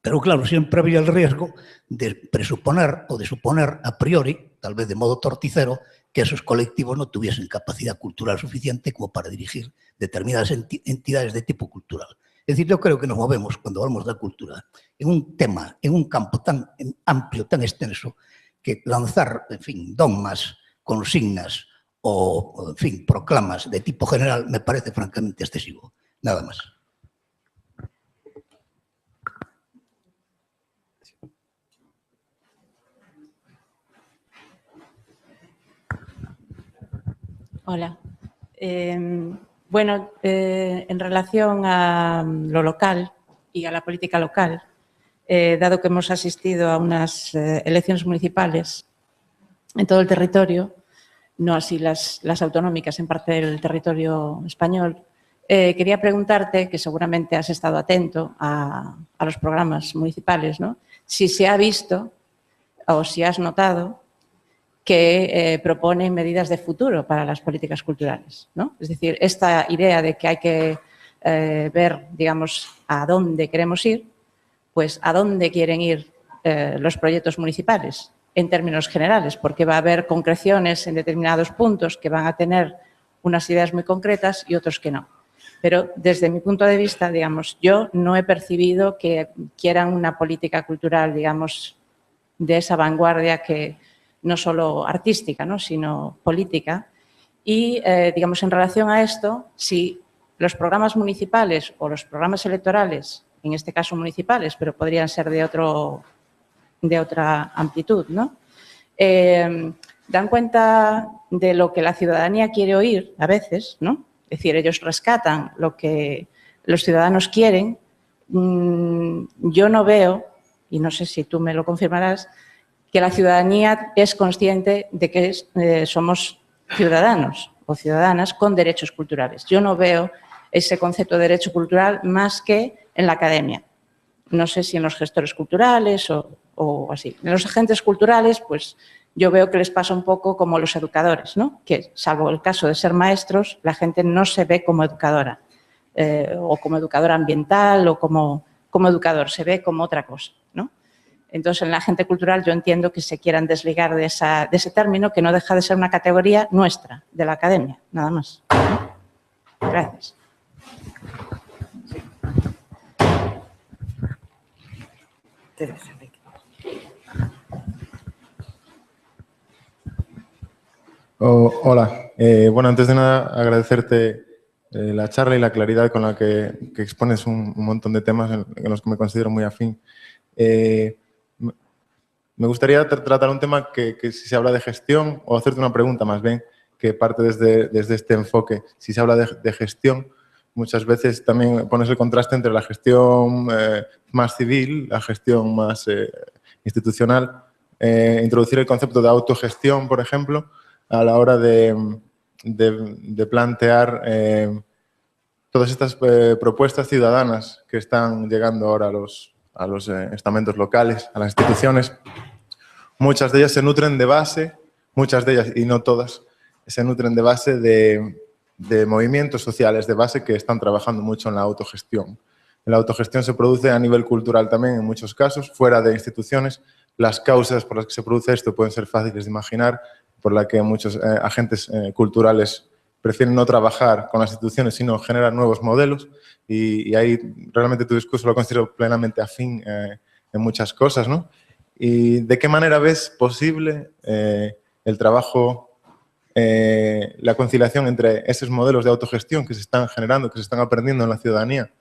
pero claro, siempre habría el riesgo de presuponer o de suponer a priori, tal vez de modo torticero, que esos colectivos no tuviesen capacidad cultural suficiente como para dirigir determinadas entidades de tipo cultural. Es decir, yo creo que nos movemos, cuando hablamos de la cultura, en un tema, en un campo tan amplio, tan extenso, que lanzar, en fin, dogmas, consignas o, en fin, proclamas de tipo general me parece francamente excesivo. Nada más. Hola. Bueno, en relación a lo local y a la política local, dado que hemos asistido a unas elecciones municipales en todo el territorio, no así las autonómicas en parte del territorio español, quería preguntarte, que seguramente has estado atento a los programas municipales, ¿no? Si se ha visto o si has notado que proponen medidas de futuro para las políticas culturales, ¿no? Es decir, esta idea de que hay que ver, digamos, a dónde queremos ir, pues a dónde quieren ir los proyectos municipales en términos generales, porque va a haber concreciones en determinados puntos que van a tener unas ideas muy concretas y otros que no. Pero desde mi punto de vista, digamos, yo no he percibido que quieran una política cultural, digamos, de esa vanguardia que no solo artística, ¿no?, sino política. Y, digamos, en relación a esto, si los programas municipales o los programas electorales, en este caso municipales, pero podrían ser de otra amplitud, ¿no?, dan cuenta de lo que la ciudadanía quiere oír a veces, ¿no? Es decir, ellos rescatan lo que los ciudadanos quieren. Yo no veo, y no sé si tú me lo confirmarás, que la ciudadanía es consciente de que somos ciudadanos o ciudadanas con derechos culturales. Yo no veo ese concepto de derecho cultural más que en la academia. No sé si en los gestores culturales o así. En los agentes culturales, pues yo veo que les pasa un poco como los educadores, ¿no? Que salvo el caso de ser maestros, la gente no se ve como educadora o como educadora ambiental o como educador, se ve como otra cosa, ¿no? Entonces, en la agente cultural yo entiendo que se quieran desligar de ese término que no deja de ser una categoría nuestra, de la academia, nada más. Gracias. Hola. Bueno, antes de nada, agradecerte la charla y la claridad con la que expones un montón de temas en los que me considero muy afín. Me gustaría tratar un tema que si se habla de gestión, o hacerte una pregunta más bien, que parte desde este enfoque. Si se habla de gestión, muchas veces también pones el contraste entre la gestión más civil, la gestión más institucional, introducir el concepto de autogestión, por ejemplo, a la hora de plantear todas estas propuestas ciudadanas que están llegando ahora a los estamentos locales, a las instituciones. Muchas de ellas se nutren de base, muchas de ellas, y no todas, se nutren de base de movimientos sociales, de base que están trabajando mucho en la autogestión. La autogestión se produce a nivel cultural también en muchos casos, fuera de instituciones. Las causas por las que se produce esto pueden ser fáciles de imaginar, por la que muchos agentes culturales prefieren no trabajar con las instituciones, sino generar nuevos modelos. Y ahí realmente tu discurso lo considero plenamente afín en muchas cosas, ¿no? ¿Y de qué manera ves posible el trabajo, la conciliación entre esos modelos de autogestión que se están generando, que se están aprendiendo en la ciudadanía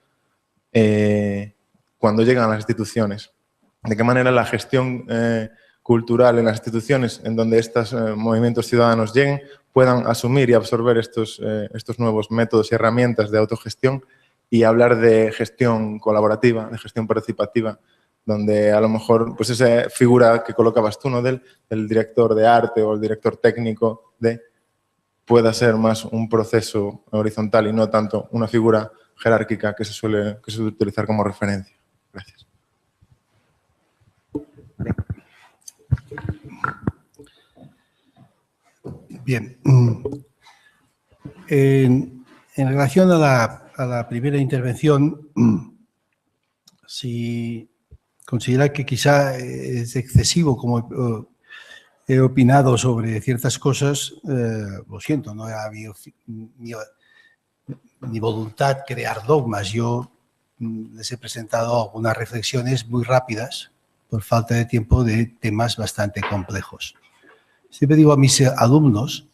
cuando llegan a las instituciones? ¿De qué manera la gestión cultural en las instituciones en donde estos movimientos ciudadanos lleguen puedan asumir y absorber estos nuevos métodos y herramientas de autogestión y hablar de gestión colaborativa, de gestión participativa, donde a lo mejor pues esa figura que colocabas tú, ¿no? del director de arte o el director técnico pueda ser más un proceso horizontal y no tanto una figura jerárquica que se suele utilizar como referencia? Gracias. Bien. En relación a la primera intervención, si considera que quizá es excesivo como he opinado sobre ciertas cosas, lo siento, no ha habido mi voluntad crear dogmas. Yo les he presentado algunas reflexiones muy rápidas por falta de tiempo de temas bastante complejos. Siempre digo a mis alumnos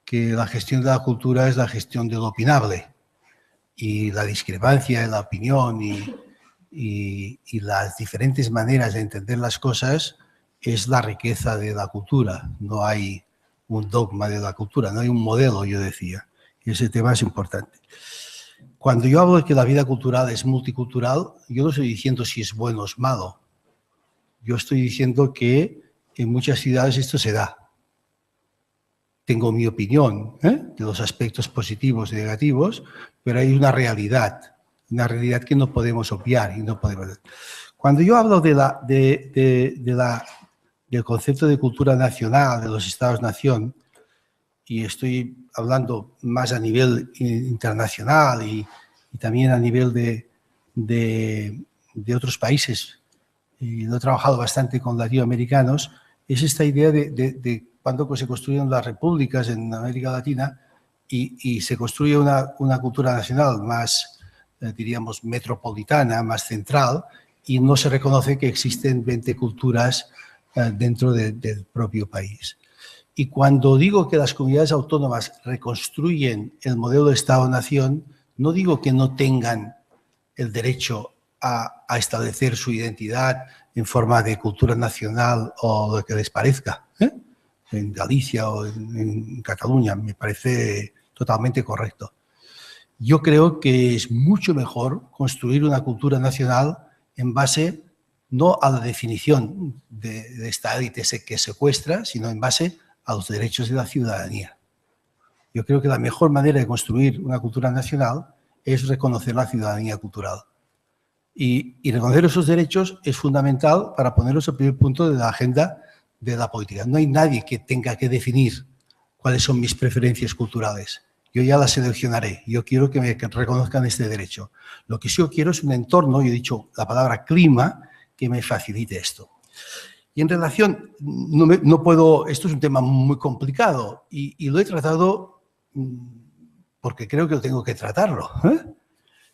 que la gestión de la cultura es la gestión de lo opinable y la discrepancia en la opinión y las diferentes maneras de entender las cosas es la riqueza de la cultura. No hay un dogma de la cultura, no hay un modelo, yo decía. Y ese tema es importante. Cuando yo hablo de que la vida cultural es multicultural, yo no estoy diciendo si es bueno o es malo. Yo estoy diciendo que en muchas ciudades esto se da. Tengo mi opinión de los aspectos positivos y negativos, pero hay una realidad que no podemos obviar y no podemos. Cuando yo hablo del concepto de cultura nacional, de los estados-nación, y estoy hablando más a nivel internacional y también a nivel de otros países, y lo he trabajado bastante con latinoamericanos, es esta idea de cuando se construyen las repúblicas en América Latina y se construye una cultura nacional más, diríamos, metropolitana, más central, y no se reconoce que existen 20 culturas dentro del propio país. Y cuando digo que las comunidades autónomas reconstruyen el modelo de Estado-Nación, no digo que no tengan el derecho a establecer su identidad en forma de cultura nacional o lo que les parezca. en Galicia o en Cataluña, me parece totalmente correcto. Yo creo que es mucho mejor construir una cultura nacional en base no a la definición de esta élite que secuestra, sino en base a los derechos de la ciudadanía. Yo creo que la mejor manera de construir una cultura nacional es reconocer la ciudadanía cultural. Y reconocer esos derechos es fundamental para ponerlos al primer punto de la agenda de la política. No hay nadie que tenga que definir cuáles son mis preferencias culturales. Yo ya las seleccionaré. Yo quiero que me reconozcan este derecho. Lo que sí yo quiero es un entorno, yo he dicho la palabra clima, que me facilite esto. Y en relación, no puedo, esto es un tema muy complicado y lo he tratado porque creo que tengo que tratarlo.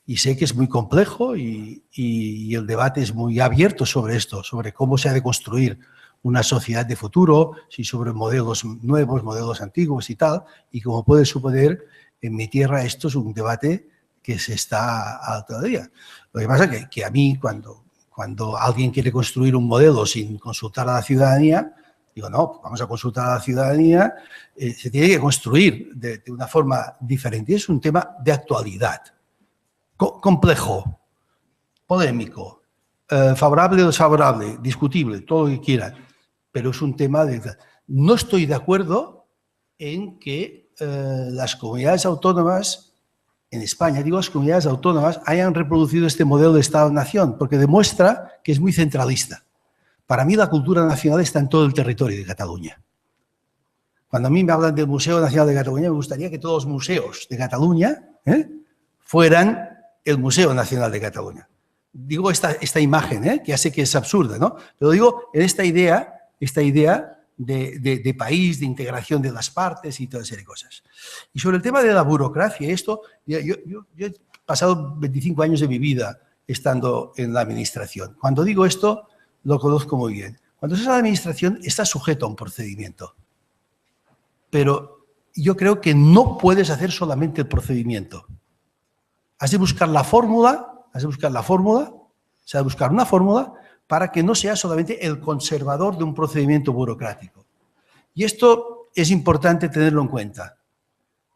Y sé que es muy complejo y el debate es muy abierto sobre esto, sobre cómo se ha de construir una sociedad de futuro, si sobre modelos nuevos, modelos antiguos y tal. Y como puedes suponer, en mi tierra esto es un debate que se está todavía. Lo que pasa es que a mí, cuando alguien quiere construir un modelo sin consultar a la ciudadanía, digo, no, vamos a consultar a la ciudadanía, se tiene que construir de una forma diferente. Es un tema de actualidad. Complejo, polémico, favorable o desfavorable, discutible, todo lo que quieran, pero es un tema de... No estoy de acuerdo en que las comunidades autónomas, en España, digo, las comunidades autónomas hayan reproducido este modelo de Estado-Nación, porque demuestra que es muy centralista. Para mí la cultura nacional está en todo el territorio de Cataluña. Cuando a mí me hablan del Museo Nacional de Cataluña, me gustaría que todos los museos de Cataluña fueran el Museo Nacional de Cataluña. Digo esta imagen, que ya sé que es absurda, ¿no? Pero digo en esta idea de país, de integración de las partes y toda esa serie de cosas. Y sobre el tema de la burocracia, esto, yo he pasado 25 años de mi vida estando en la administración. Cuando digo esto, lo conozco muy bien. Cuando estás en la administración, estás sujeto a un procedimiento. Pero yo creo que no puedes hacer solamente el procedimiento. Has de buscar la fórmula, se ha de buscar una fórmula para que no sea solamente el conservador de un procedimiento burocrático. Y esto es importante tenerlo en cuenta,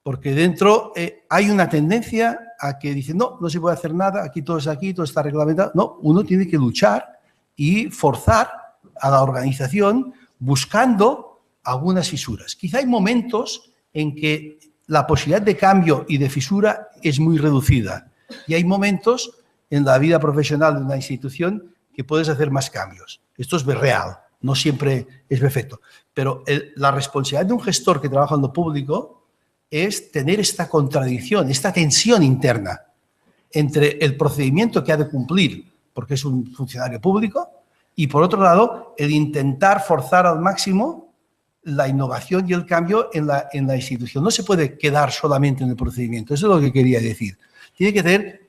porque dentro hay una tendencia a que dicen, no se puede hacer nada, aquí, todo está reglamentado. No, uno tiene que luchar y forzar a la organización buscando algunas fisuras. Quizá hay momentos en que la posibilidad de cambio y de fisura es muy reducida. Y hay momentos en la vida profesional de una institución que puedes hacer más cambios. Esto es real, no siempre es perfecto. Pero la responsabilidad de un gestor que trabaja en lo público es tener esta contradicción, esta tensión interna entre el procedimiento que ha de cumplir, porque es un funcionario público, y por otro lado, el intentar forzar al máximo la innovación y el cambio en la institución. No se puede quedar solamente en el procedimiento. Eso es lo que quería decir. Tiene que tener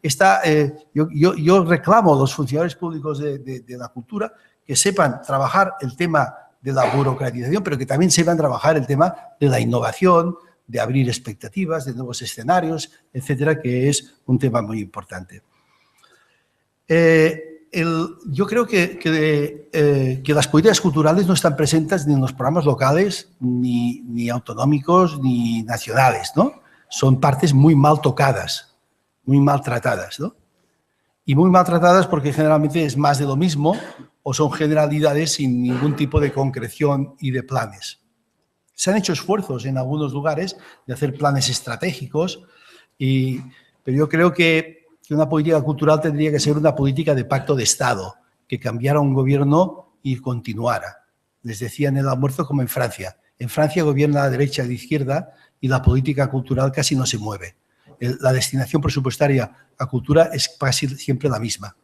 yo reclamo a los funcionarios públicos de la cultura que sepan trabajar el tema de la burocratización, pero que también sepan trabajar el tema de la innovación, de abrir expectativas, de nuevos escenarios, etcétera, que es un tema muy importante. Yo creo que las políticas culturales no están presentes ni en los programas locales, ni autonómicos, ni nacionales, ¿no? Son partes muy mal tocadas, muy maltratadas, ¿no? Y muy maltratadas porque generalmente es más de lo mismo o son generalidades sin ningún tipo de concreción y de planes. Se han hecho esfuerzos en algunos lugares de hacer planes estratégicos, pero yo creo que una política cultural tendría que ser una política de pacto de Estado, que cambiara un gobierno y continuara. Les decía en el almuerzo como en Francia. En Francia gobierna la derecha y la izquierda y la política cultural casi no se mueve. La destinación presupuestaria a cultura es casi siempre la misma.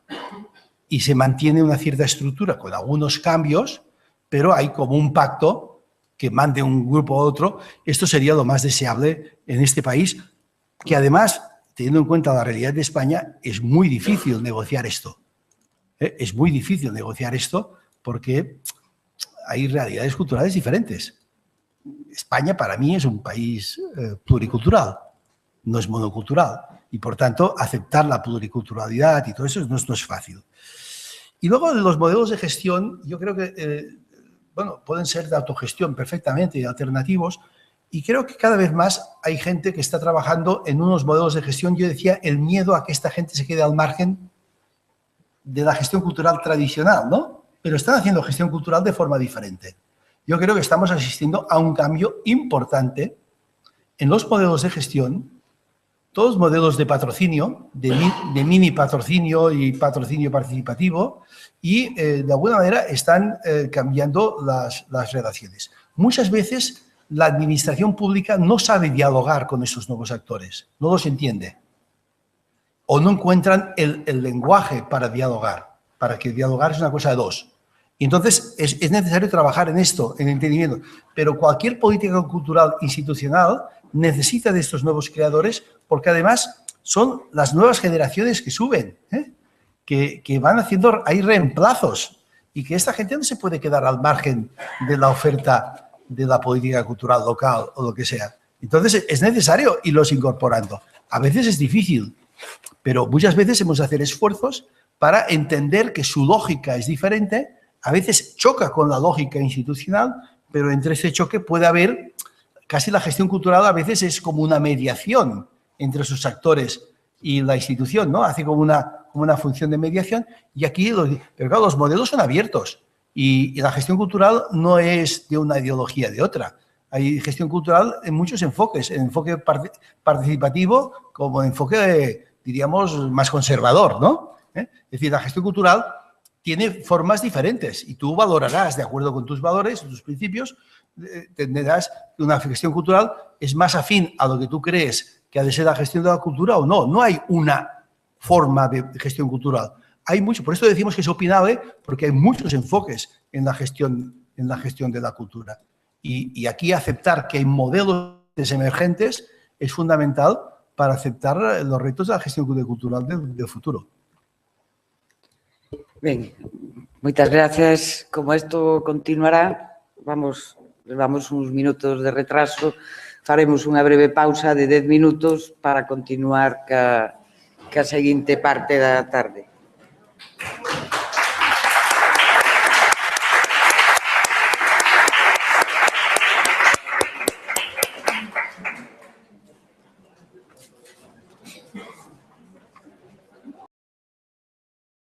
Y se mantiene una cierta estructura con algunos cambios, pero hay como un pacto que mande un grupo a otro. Esto sería lo más deseable en este país, que además, teniendo en cuenta la realidad de España, es muy difícil negociar esto. Es muy difícil negociar esto porque hay realidades culturales diferentes. España para mí es un país pluricultural, no es monocultural. Y por tanto, aceptar la pluriculturalidad y todo eso no es fácil. Y luego, los modelos de gestión, yo creo que bueno, pueden ser de autogestión perfectamente y alternativos. Y creo que cada vez más hay gente que está trabajando en unos modelos de gestión. Yo decía, el miedo a que esta gente se quede al margen de la gestión cultural tradicional, ¿no? Pero están haciendo gestión cultural de forma diferente. Yo creo que estamos asistiendo a un cambio importante en los modelos de gestión, todos modelos de patrocinio, de mini patrocinio y patrocinio participativo, y de alguna manera están cambiando las relaciones. Muchas veces la administración pública no sabe dialogar con esos nuevos actores, no los entiende, o no encuentran el lenguaje para dialogar, para que dialogar es una cosa de dos. Y entonces es necesario trabajar en esto, en el entendimiento. Pero cualquier política cultural institucional necesita de estos nuevos creadores, porque además son las nuevas generaciones que suben, que van haciendo, hay reemplazos, y que esta gente no se puede quedar al margen de la oferta de la política cultural local o lo que sea. Entonces es necesario irlos incorporando. A veces es difícil, pero muchas veces hemos de hacer esfuerzos para entender que su lógica es diferente. A veces choca con la lógica institucional, pero entre ese choque puede haber, casi la gestión cultural a veces es como una mediación entre sus actores y la institución, ¿no? Hace como una función de mediación, y aquí, pero claro, los modelos son abiertos, y la gestión cultural no es de una ideología de otra. Hay gestión cultural en muchos enfoques, en enfoque participativo como en enfoque, diríamos, más conservador, ¿no? Es decir, la gestión cultural tiene formas diferentes y tú valorarás, de acuerdo con tus valores, tus principios, entenderás que una gestión cultural es más afín a lo que tú crees que ha de ser la gestión de la cultura o no. No hay una forma de gestión cultural. Hay mucho, por eso decimos que es opinable, porque hay muchos enfoques en la gestión de la cultura. Y aquí aceptar que hay modelos emergentes es fundamental para aceptar los retos de la gestión cultural del futuro. Ben, moitas gracias. Como isto continuará, levamos uns minutos de retraso, faremos unha breve pausa de 10 minutos para continuar ca seguinte parte da tarde.